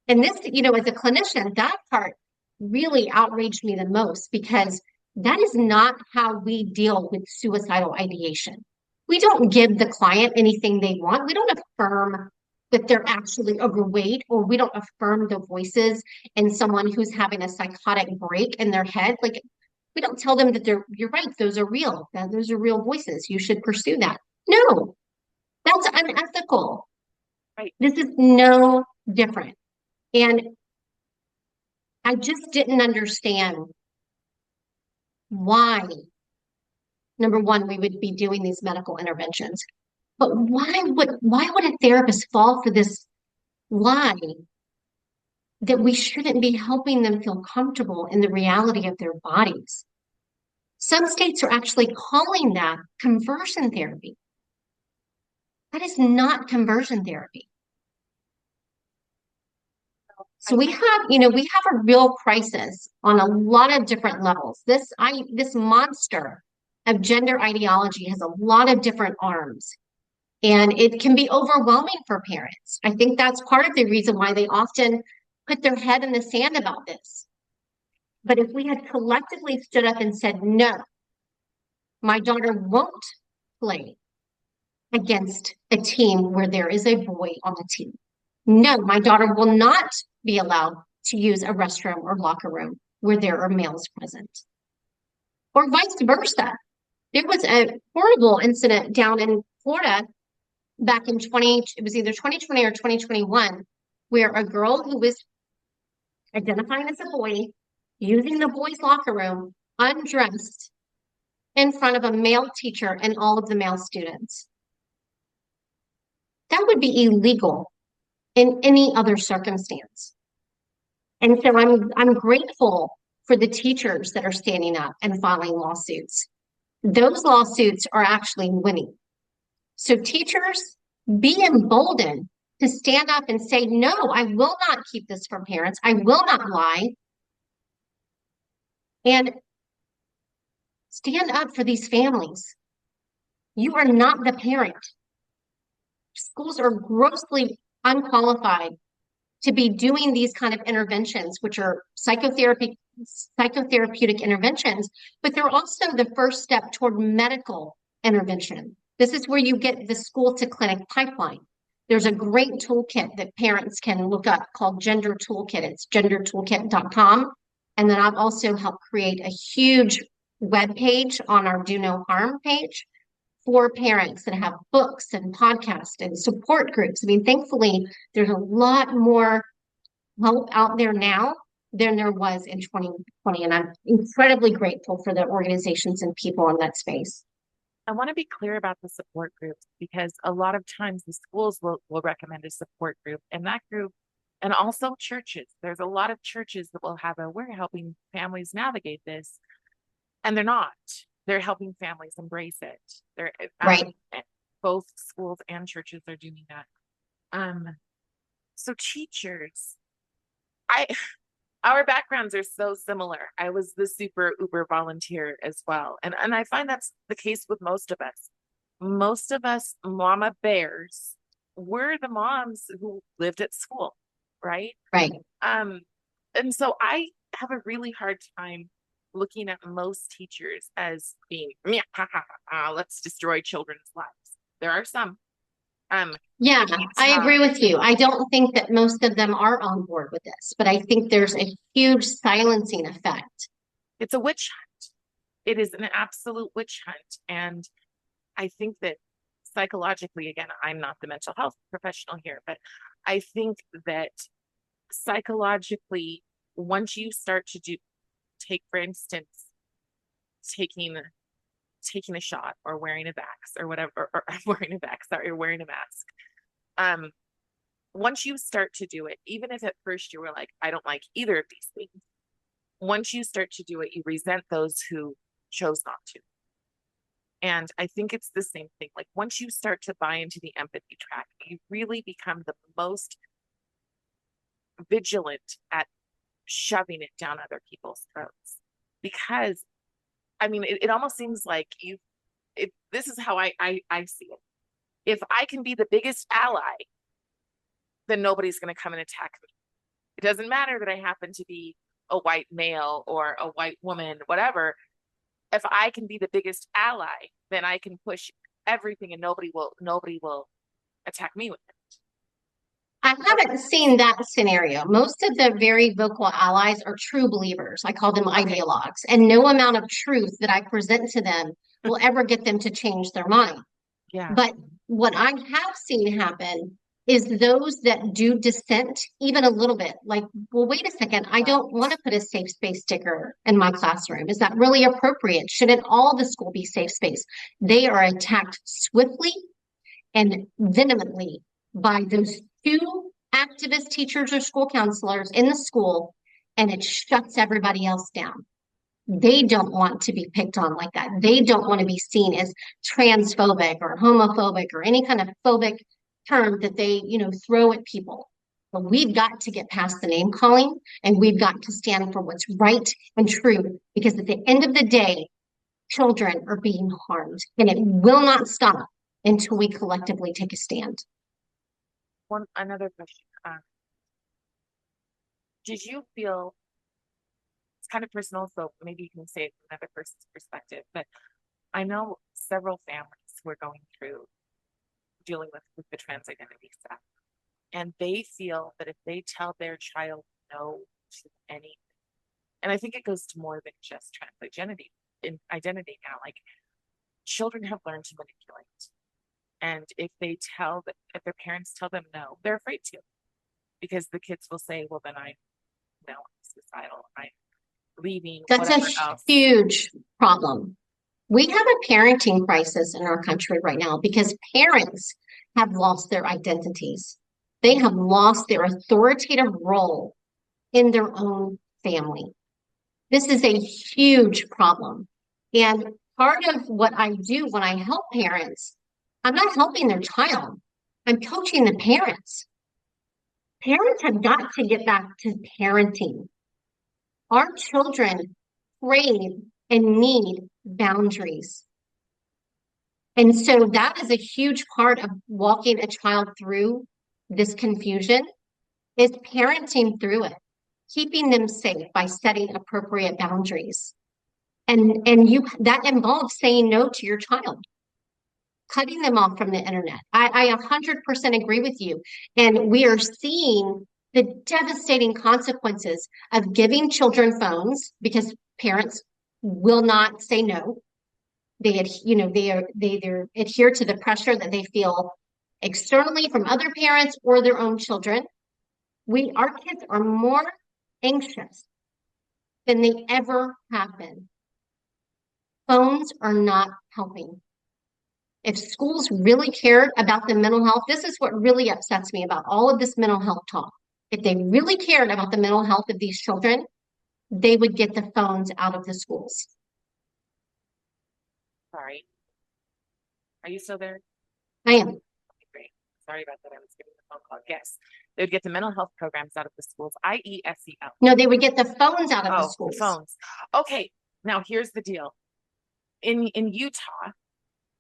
And this, as a clinician, that part really outraged me the most because that is not how we deal with suicidal ideation. We don't give the client anything they want. We don't affirm that they're actually overweight, or we don't affirm the voices in someone who's having a psychotic break in their head. Like, we don't tell them that you're right, those are real, that those are real voices. You should pursue that. No, that's unethical. right. This is no different. And I just didn't understand why, number one, we would be doing these medical interventions. But why would a therapist fall for this lie that we shouldn't be helping them feel comfortable in the reality of their bodies? Some states are actually calling that conversion therapy. That is not conversion therapy. So I we have a real crisis on a lot of different levels. This monster of gender ideology has a lot of different arms, and it can be overwhelming for parents. I think that's part of the reason why they often put their head in the sand about this. But if we had collectively stood up and said, no, my daughter won't play against a team where there is a boy on the team. No, my daughter will not be allowed to use a restroom or locker room where there are males present, or vice versa. There was a horrible incident down in Florida back in it was either 2020 or 2021, where a girl who was identifying as a boy, using the boys' locker room, undressed in front of a male teacher and all of the male students. That would be illegal in any other circumstance. And so I'm grateful for the teachers that are standing up and filing lawsuits. Those lawsuits are actually winning. So teachers, be emboldened to stand up and say, no, I will not keep this from parents. I will not lie. And stand up for these families. You are not the parent. Schools are grossly unqualified to be doing these kind of interventions, which are psychotherapeutic interventions, but they're also the first step toward medical intervention. This is where you get the school to clinic pipeline. There's a great toolkit that parents can look up called Gender Toolkit. It's gendertoolkit.com. And then I've also helped create a huge web page on our Do No Harm page for parents that have books and podcasts and support groups. I mean, thankfully, there's a lot more help out there now than there was in 2020. And I'm incredibly grateful for the organizations and people in that space. I want to be clear about the support groups because a lot of times the schools will recommend a support group, and that group, and also churches. There's a lot of churches that will have we're helping families navigate this, and they're not. They're helping families embrace it. They're Right. both schools and churches are doing that. So teachers, I our backgrounds are so similar. I was the super uber volunteer as well. And I find that's the case with most of us. Most of us mama bears were the moms who lived at school, right? Right. Um, and so I have a really hard time looking at most teachers as being, "Meh, ha, ha, ha, ha, let's destroy children's lives." There are some. Yeah, It's I not, agree with you. I don't think that most of them are on board with this, but I think there's a huge silencing effect. it's a witch hunt. It is an absolute witch hunt. And I think that psychologically, again, I'm not the mental health professional here, but I think that psychologically, once you start to take, for instance, taking taking a shot or wearing a vax or whatever, or wearing a vax, sorry, or wearing a mask. Um, Once you start to do it, even if at first you were like, I don't like either of these things, once you start to do it, you resent those who chose not to. And I think it's the same thing. Like once you start to buy into the empathy track, you really become the most vigilant at shoving it down other people's throats. Because I mean, it almost seems like this is how I see it. If I can be the biggest ally, then nobody's going to come and attack me. It doesn't matter that I happen to be a white male or a white woman, whatever. If I can be the biggest ally, then I can push everything and nobody will attack me with it. I haven't seen that scenario. Most of the very vocal allies are true believers. I call them Okay. ideologues, and no amount of truth that I present to them will ever get them to change their mind. Yeah. But what I have seen happen is those that do dissent even a little bit, like, well, wait a second, I don't want to Right. put a safe space sticker in my classroom. Is that really appropriate? Shouldn't all the school be safe space? They are attacked swiftly and vehemently by those two activist teachers or school counselors in the school, and it shuts everybody else down. They don't want to be picked on like that. They don't want to be seen as transphobic or homophobic or any kind of phobic term that they, throw at people. But we've got to get past the name calling, and we've got to stand for what's right and true, because at the end of the day, children are being harmed, and it will not stop until we collectively take a stand. One another question. Did you feel it's kind of personal, so maybe you can say it from another person's perspective, but I know several families who are going through dealing with the trans identity stuff, and they feel that if they tell their child no to anything, and I think it goes to more than just trans identity in identity now, like children have learned to manipulate. And if their parents tell them no, they're afraid to, because the kids will say, well, then I'm suicidal, I'm leaving, That's a whatever else. huge problem. We have a parenting crisis in our country right now because parents have lost their identities. They have lost their authoritative role in their own family. This is a huge problem. And part of what I do when I help parents, I'm not helping their child, I'm coaching the parents. Parents have got to get back to parenting. Our children crave and need boundaries. And so that is a huge part of walking a child through this confusion is parenting through it, keeping them safe by setting appropriate boundaries. And you that involves saying no to your child, cutting them off from the internet. I 100% agree with you. And we are seeing the devastating consequences of giving children phones because parents will not say no. They adhere to the pressure that they feel externally from other parents or their own children. Our kids are more anxious than they ever have been. Phones are not helping. If schools really cared about the mental health, this is what really upsets me about all of this mental health talk. If they really cared about the mental health of these children, they would get the phones out of the schools. Sorry. Are you still there? I am. Okay, great. Sorry about that. I was getting a phone call. Yes. They would get the mental health programs out of the schools, IESEL. No, they would get the phones out of the Oh, the schools. phones. Okay. Now here's the deal. In Utah,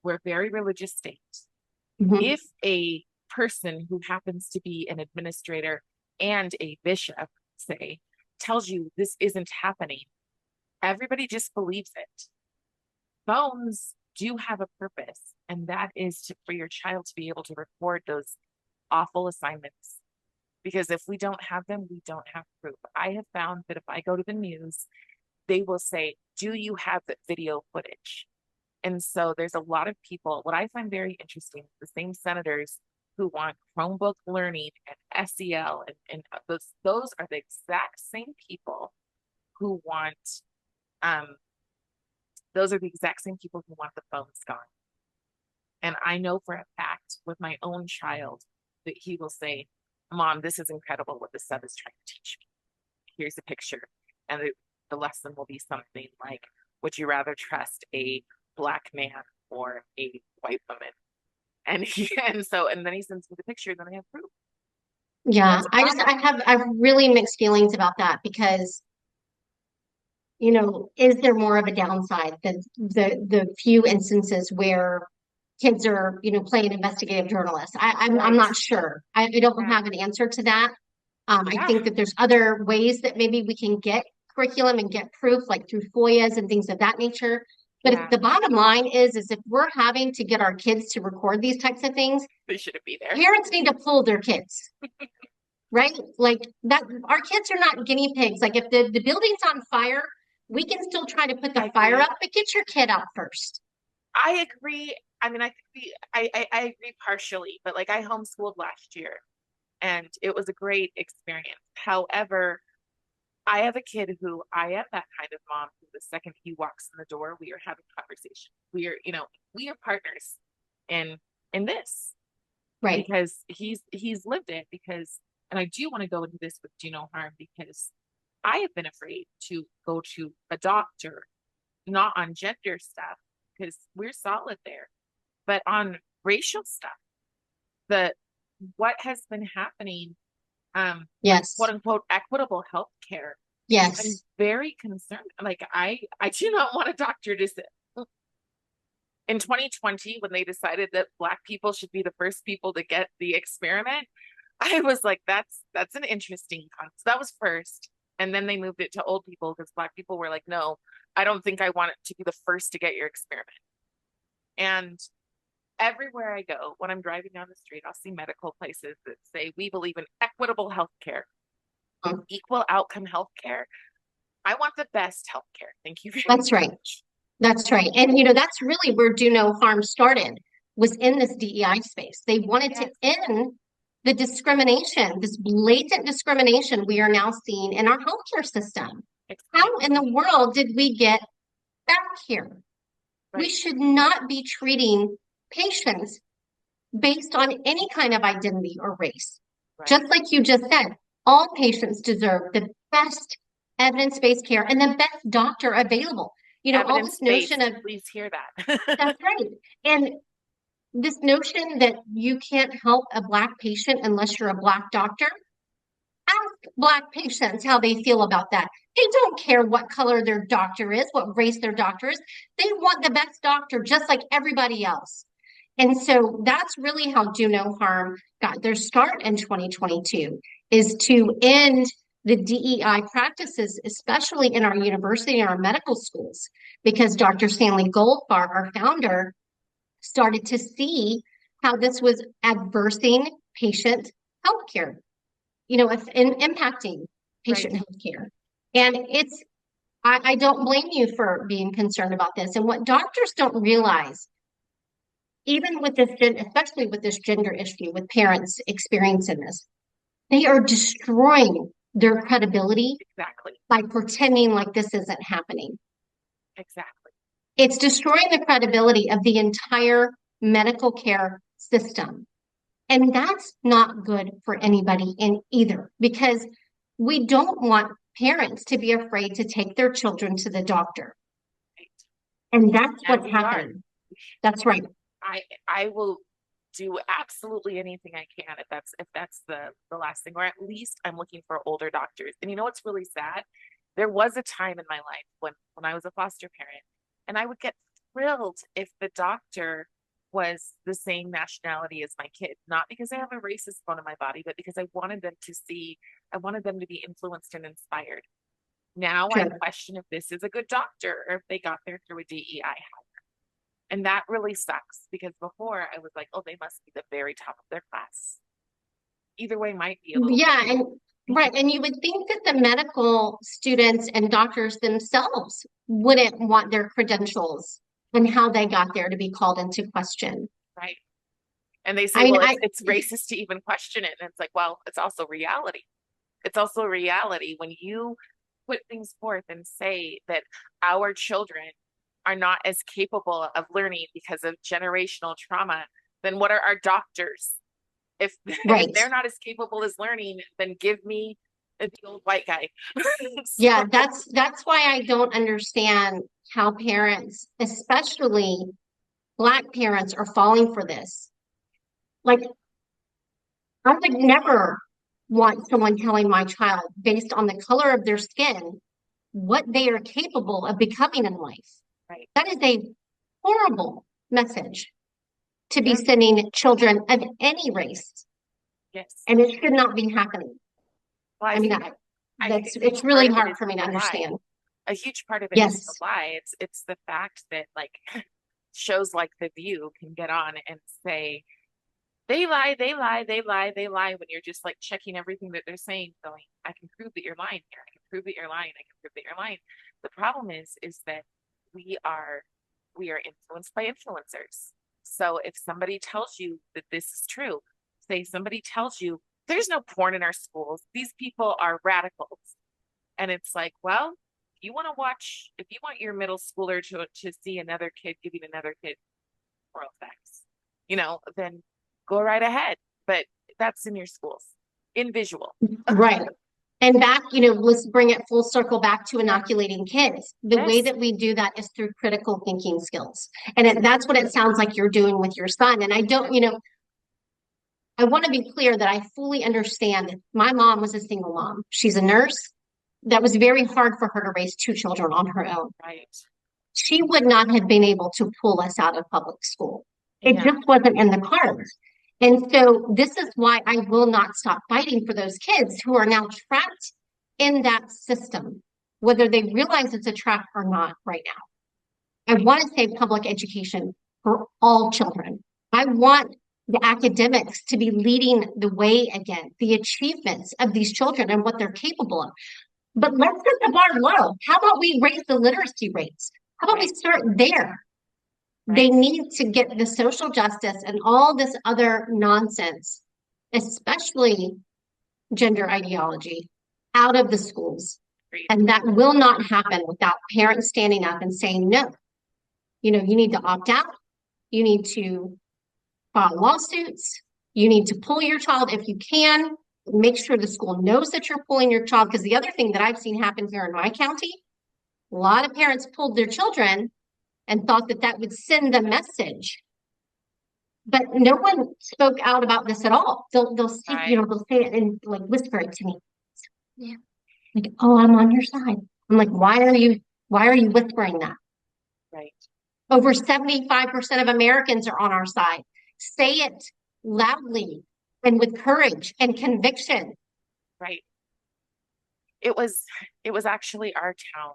we're a very religious state. Mhm. If a person who happens to be an administrator and a bishop, say, tells you this isn't happening, everybody just believes it. Phones do have a purpose, and that is for your child to be able to record those awful assignments. Because if we don't have them, we don't have proof. I have found that if I go to the news, they will say, do you have the video footage? And so there's a lot of people, what I find very interesting, the same senators who want Chromebook learning and SEL, and those are the exact same people who want, um, those are the exact same people who want the phones gone. And I know for a fact with my own child that he will say, Mom, this is incredible what the sub is trying to teach me. Here's a picture. And the lesson will be something like, would you rather trust a black man or a white woman? And then he sends me the picture, and then I have proof. Yeah, That's a problem. I have really mixed feelings about that because, is there more of a downside than the few instances where kids are, playing investigative journalists? I'm Right. not sure. I don't Yeah. have an answer to that. I Yeah. think that there's other ways that maybe we can get curriculum and get proof, like through FOIAs and things of that nature. But if Yeah. the bottom line is if we're having to get our kids to record these types of things, They shouldn't be there. parents need to pull their kids, right? Like that, our kids are not guinea pigs. Like if the building's on fire, we can still try to put I the fire agree. up, but get your kid out first. I agree. I mean, I think I agree partially, but like I homeschooled last year and it was a great experience. However, I have a kid who I am that kind of mom who the second he walks in the door, we are having conversation. We are partners in this Right. because he's lived it because and I do want to go into this with do no harm because I have been afraid to go to a doctor, not on gender stuff, because we're solid there, but on racial stuff, the what has been happening with quote Yes. unquote equitable health care. I'm Yes. very concerned. Like I do not want a doctor to say in 2020 when they decided that black people should be the first people to get the experiment. I was like, that's an interesting concept. That was first. And then they moved it to old people because black people were like, no, I don't think I want it to be the first to get your experiment. And everywhere I go, when I'm driving down the street, I'll see medical places that say, we believe in equitable healthcare, equal outcome healthcare. I want the best healthcare. Thank you very That's right. much. That's right. And that's really where Do No Harm started, was in this DEI space. They wanted to Yes, end the discrimination, this blatant discrimination we are now seeing in our healthcare system. How in the exactly. world did we get back here? We Right, should not be treating patients based on any kind of identity or race. right. Just like you just said, all patients deserve the best evidence-based care and the best doctor available. All Evidence this notion based. of Please hear that. that's right. And this notion that you can't help a Black patient unless you're a Black doctor, ask Black patients how they feel about that. They don't care what color their doctor is, what race their doctor is. They want the best doctor, just like everybody else. And so that's really how Do No Harm got their start in 2022, is to end the DEI practices, especially in our university and our medical schools, because Dr. Stanley Goldfarb, our founder, started to see how this was adversing patient healthcare, impacting Right. patient healthcare. And I don't blame you for being concerned about this. And what doctors don't realize, even with this, especially with this gender issue, with parents experiencing this, they are destroying their credibility Exactly. by pretending like this isn't happening. Exactly. It's destroying the credibility of the entire medical care system. And that's not good for anybody in either, because we don't want parents to be afraid to take their children to the doctor. Right. And that's And what's we are. happening. That's right. I will do absolutely anything I can if that's the last thing, or at least I'm looking for older doctors. And you know what's really sad? There was a time in my life when I was a foster parent, and I would get thrilled if the doctor was the same nationality as my kid, not because I have a racist bone in my body, but because I wanted them to be influenced and inspired. Now I Sure. question if this is a good doctor or if they got there through a DEI. And that really sucks because before I was like, oh, they must be the very top of their class. Either way might be a little Yeah, different. and right. And you would think that the medical students and doctors themselves wouldn't want their credentials and how they got there to be called into question. right. And they say, I mean, well, it's racist to even question it. And it's like, well, it's also reality. It's also reality when you put things forth and say that our children are not as capable of learning because of generational trauma, then what are our doctors? If if right. they're not as capable as learning, then give me the old white guy. Yeah, So, that's why I don't understand how parents, especially Black parents, are falling for this. Like, I would never want someone telling my child based on the color of their skin what they are capable of becoming in life. right. That is a horrible message to be Yeah. sending children of any race, Yes. and it should not be happening. Well, I mean, I think a that's huge it's part really of it hard is for me to the lie. understand. A huge part of it is the Yes, lie. It's the fact that like shows like The View can get on and say they lie, they lie, they lie, they lie when you're just like checking everything that they're saying, going, I can prove that you're lying here. I can prove that you're lying. I can prove that you're lying. The problem is that we are we are influenced by influencers. So if somebody tells you that this is true, say somebody tells you there's no porn in our schools, these people are radicals. And it's like, well, if you want your middle schooler to see another kid giving another kid oral sex, then go right ahead. But that's in your schools, in visual. right. And back, let's bring it full circle back to Yeah. inoculating kids. The way Yes. that we do that is through critical thinking skills. And that's what it sounds like you're doing with your son. And I don't, I want to be clear that I fully understand that my mom was a single mom. She's a nurse. That was very hard for her to raise two children on her own. Right. She would not have been able to pull us out of public school. It Yeah. just wasn't in the cards. And so this is why I will not stop fighting for those kids who are now trapped in that system, whether they realize it's a trap or not right now. I want to save public education for all children. I want the academics to be leading the way again, the achievements of these children and what they're capable of. But let's set the bar low. How about we raise the literacy rates? How about we Right. start there? They Right. need to get the social justice and all this other nonsense, especially gender ideology, out of the schools. Great. And that will not happen without parents standing up and saying, no, you need to opt out. You need to file lawsuits. You need to pull your child if you can. Make sure the school knows that you're pulling your child. Because the other thing that I've seen happen here in my county, a lot of parents pulled their children and thought that that would send the message. But no one spoke out about this at all. They'll see, Right. they'll say it and like whisper it to me. Yeah. Like, oh, I'm on your side. I'm like, why are you whispering that? Right. Over 75% of Americans are on our side. Say it loudly and with courage and conviction. Right. It was actually our town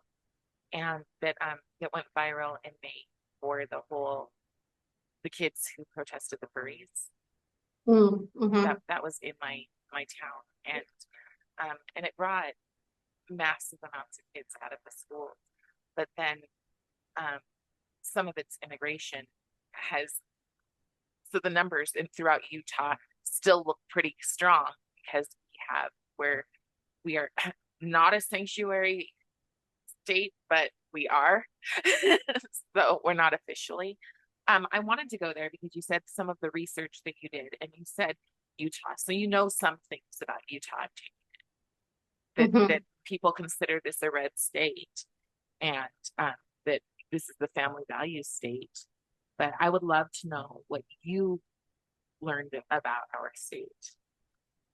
and that went viral in May for the kids who protested the furries. Mm-hmm. That was in my town. And it brought massive amounts of kids out of the school. But then um, some of its integration has so the numbers throughout Utah still look pretty strong because we are not a sanctuary state, but we are. So we're not officially. I wanted to go there because you said some of the research that you did, and you said Utah. So you know some things about Utah that Mm-hmm. people consider this a red state, and that this is the family values state. But I would love to know what you learned about our state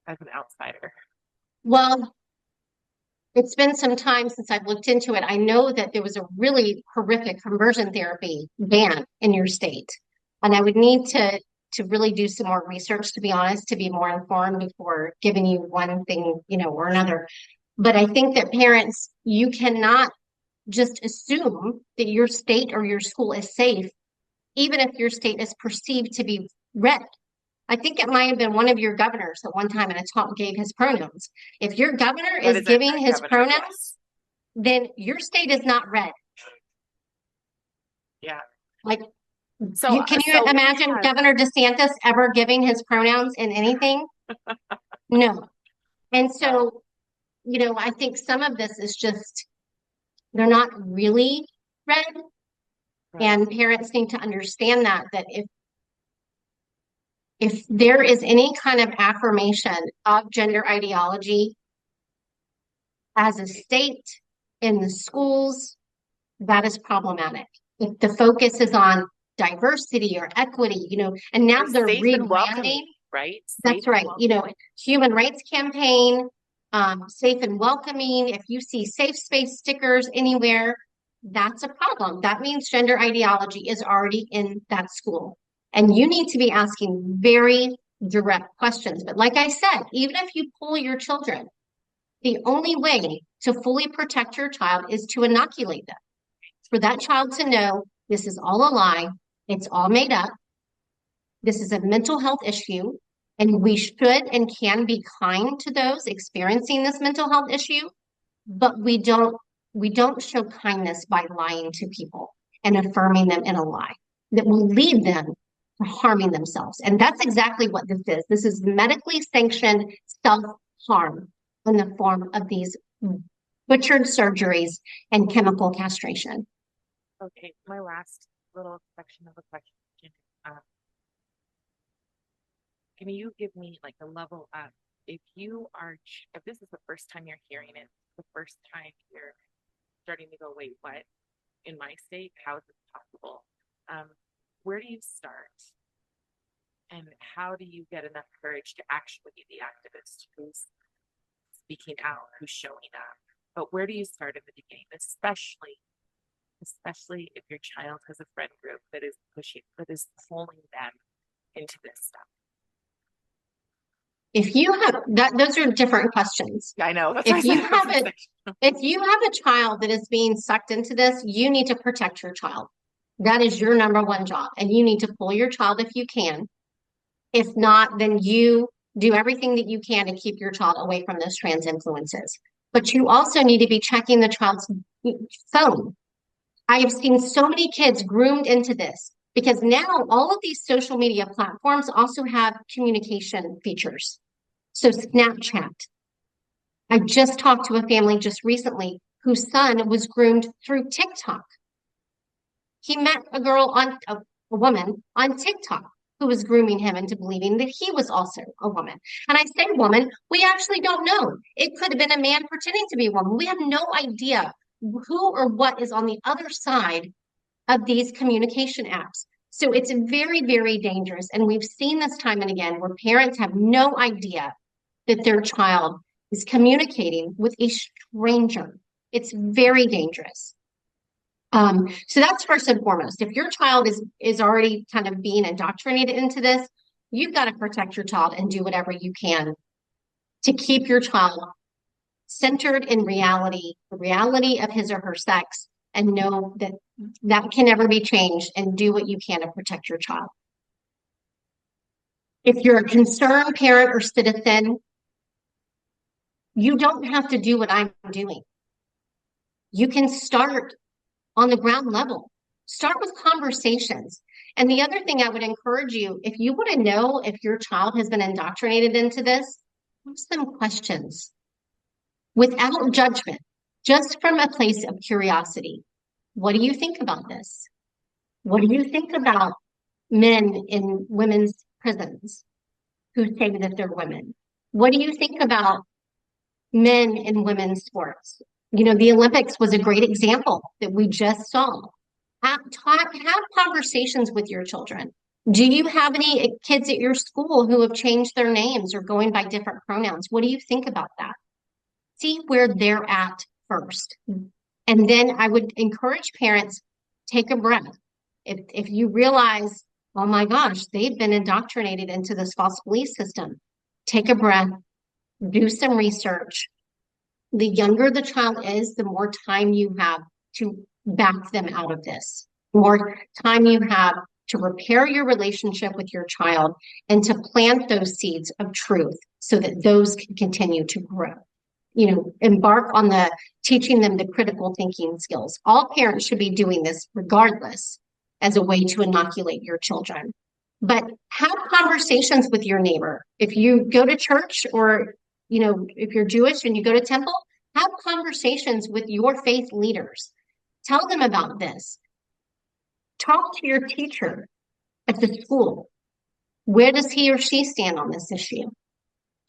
as an outsider. Well, it's been some time since I've looked into it. I know that there was a really horrific conversion therapy ban in your state. And I would need to really do some more research, to be honest, to be more informed before giving you one thing, or another. But I think that parents, you cannot just assume that your state or your school is safe, even if your state is perceived to be red. I think it might have been one of your governors at one time in a talk gave his pronouns. If your governor That is is our giving current his governor, pronouns, yes. then your state is not red. Yeah. Like, So, can you so we imagine have, Governor DeSantis ever giving his pronouns in anything? No. And no, so, I think some of this is just, they're not really read. right. And parents need to understand that if there is any kind of affirmation of gender ideology as a state in the schools, that is problematic. If the focus is on diversity or equity, and now Or they're safe and welcoming, rebranding. right? Safe That's and right. welcoming. Human rights campaign, safe and welcoming. If you see safe space stickers anywhere, that's a problem. That means gender ideology is already in that school. And you need to be asking very direct questions. But like I said, even if you pull your children, the only way to fully protect your child is to inoculate them. For that child to know this is all a lie, it's all made up, this is a mental health issue, and we should and can be kind to those experiencing this mental health issue, but we don't show kindness by lying to people and affirming them in a lie that will lead them to harming themselves. And that's exactly what this is. This is medically sanctioned self-harm in the form of these butchered surgeries and chemical castration. Okay, my last little section of the question. Um, can you give me like a level up? If you are, if this is the first time you're hearing it, the first time you're starting to go, wait, what? In my state, how is this possible? Where do you start? And how do you get enough courage to actually be the activist who's speaking out, who's showing up? But where do you start in the beginning, especially if your child has a friend group that is pushing, that is pulling them into this stuff? If you have that, those are different questions. Yeah, I know. That's why I If said you it was have a a section. if you have a child that is being sucked into this, you need to protect your child. That is your number one job, and you need to pull your child if you can. If not, then you do everything that you can to keep your child away from those trans influences. But you also need to be checking the child's phone. I have seen so many kids groomed into this because now all of these social media platforms also have communication features. So Snapchat. I just talked to a family just recently whose son was groomed through TikTok. He met a woman on TikTok who was grooming him into believing that he was also a woman. And I say woman, we actually don't know. It could have been a man pretending to be a woman. We have no idea who or what is on the other side of these communication apps. So it's very, very dangerous. And we've seen this time and again where parents have no idea that their child is communicating with a stranger. It's very dangerous. So that's first and foremost. If your child is already kind of being indoctrinated into this, you've got to protect your child and do whatever you can to keep your child centered in reality, the reality of his or her sex, and know that that can never be changed and do what you can to protect your child. If you're a concerned parent or citizen, you don't have to do what I'm doing. You can start on the ground level. Start with conversations. And the other thing I would encourage you, if you want to know if your child has been indoctrinated into this, ask them questions without judgment, just from a place of curiosity. What do you think about this? What do you think about men in women's prisons who say that they're women? What do you think about men in women's sports? The Olympics was a great example that we just saw. Have conversations with your children. Do you have any kids at your school who have changed their names or going by different pronouns? What do you think about that? See where they're at first. And then I would encourage parents, take a breath. If you realize, oh my gosh, they've been indoctrinated into this false belief system, take a breath, do some research. The younger the child is, the more time you have to back them out of this, the more time you have to repair your relationship with your child and to plant those seeds of truth so that those can continue to grow. Embark on the teaching them the critical thinking skills. All parents should be doing this regardless as a way to inoculate your children. But have conversations with your neighbor. If you go to church or, if you're Jewish and you go to temple, have conversations with your faith leaders. Tell them about this. Talk to your teacher at the school. Where does he or she stand on this issue?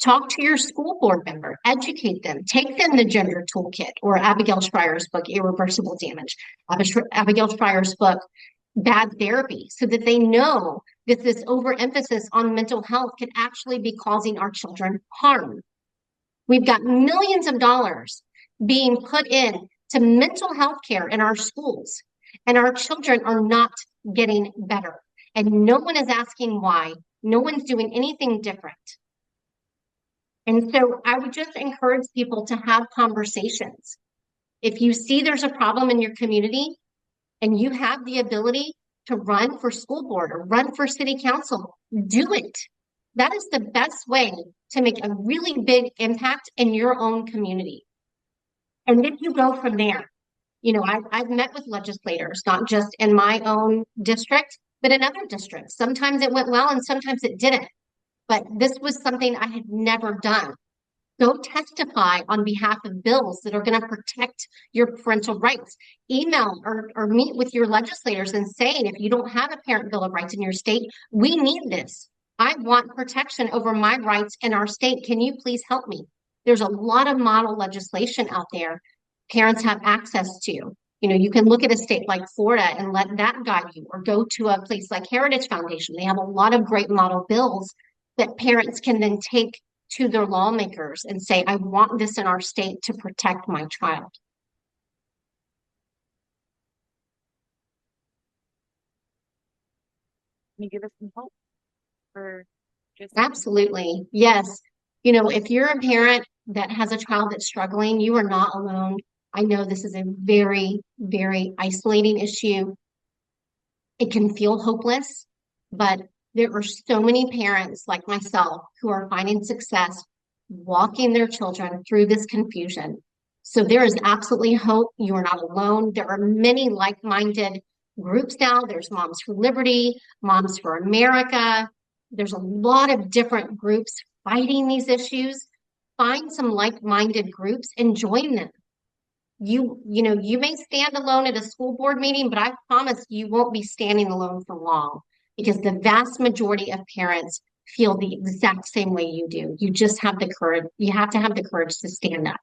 Talk to your school board member, educate them, take them the gender toolkit or Abigail Schreier's book, Irreversible Damage, Abigail Schreier's book, Bad Therapy, so that they know that this overemphasis on mental health can actually be causing our children harm. We've got millions of dollars being put in to mental health care in our schools, and our children are not getting better. And no one is asking why. No one's doing anything different. And so I would just encourage people to have conversations. If you see there's a problem in your community and you have the ability to run for school board or run for city council, do it. That is the best way to make a really big impact in your own community. And then you go from there. I've met with legislators, not just in my own district, but in other districts. Sometimes it went well and sometimes it didn't. But this was something I had never done. Go testify on behalf of bills that are going to protect your parental rights. Email or meet with your legislators and say, if you don't have a parent bill of rights in your state, we need this. I want protection over my rights in our state. Can you please help me? There's a lot of model legislation out there parents have access to. You can look at a state like Florida and let that guide you, or go to a place like Heritage Foundation. They have a lot of great model bills that parents can then take to their lawmakers and say, I want this in our state to protect my child. Can you give us some hope for just Absolutely. Yes. If you're a parent that has a child that's struggling, you are not alone. I know this is a very, very isolating issue. It can feel hopeless, but there are so many parents like myself who are finding success walking their children through this confusion. So there is absolutely hope. You are not alone. There are many like-minded groups now. There's Moms for Liberty, Moms for America. There's a lot of different groups fighting these issues. Find some like-minded groups and join them. You may stand alone at a school board meeting, but I promise you won't be standing alone for long, because the vast majority of parents feel the exact same way you do. You just have the courage. You have to have the courage to stand up.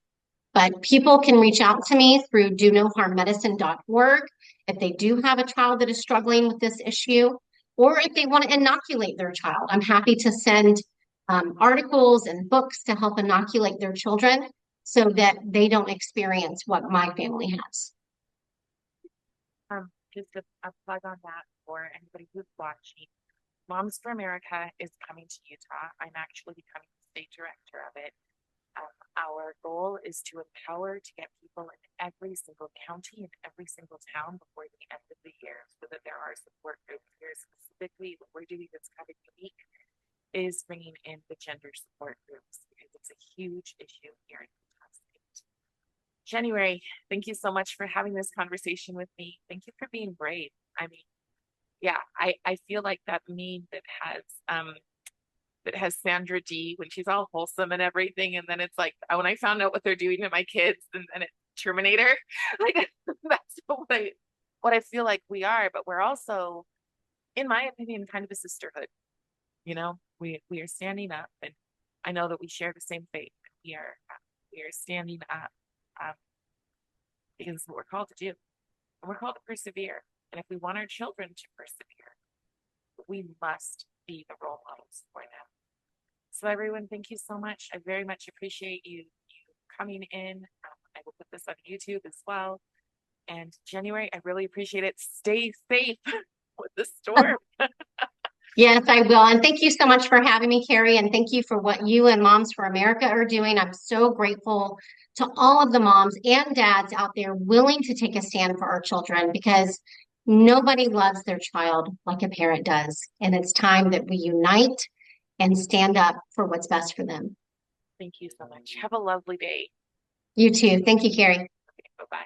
But people can reach out to me through donoharmmedicine.org if they do have a child that is struggling with this issue, or if they want to inoculate their child. I'm happy to send articles and books to help inoculate their children so that they don't experience what my family has. just a plug on that for anybody who's watching. Moms for America is coming to Utah. I'm actually becoming the state director of it. Our goal is to empower, to get people in every single county and every single town before the end of the year, so that there are support groups here. Specifically, what we're doing that's kind of unique is bringing in the gender support groups, because it's a huge issue here in Utah State. January, thank you so much for having this conversation with me. Thank you for being brave. I mean, yeah, I feel like that meme that has Sandra D when she's all wholesome and everything, and then it's like when I found out what they're doing to my kids, and then it's Terminator. Like that's what I feel like we are, but we're also, in my opinion, kind of a sisterhood. We are standing up, and I know that we share the same faith. We are standing up because it's what we're called to do, and we're called to persevere. And if we want our children to persevere, we must be the role models for them. So everyone, thank you so much. I very much appreciate you coming in. I will put this on YouTube as well. And January, I really appreciate it. Stay safe with the storm. Yes, I will. And thank you so much for having me, Carrie. And thank you for what you and Moms for America are doing. I'm so grateful to all of the moms and dads out there willing to take a stand for our children, because nobody loves their child like a parent does. And it's time that we unite and stand up for what's best for them. Thank you so much. Have a lovely day. You too. Thank you, Carrie. Okay, bye-bye.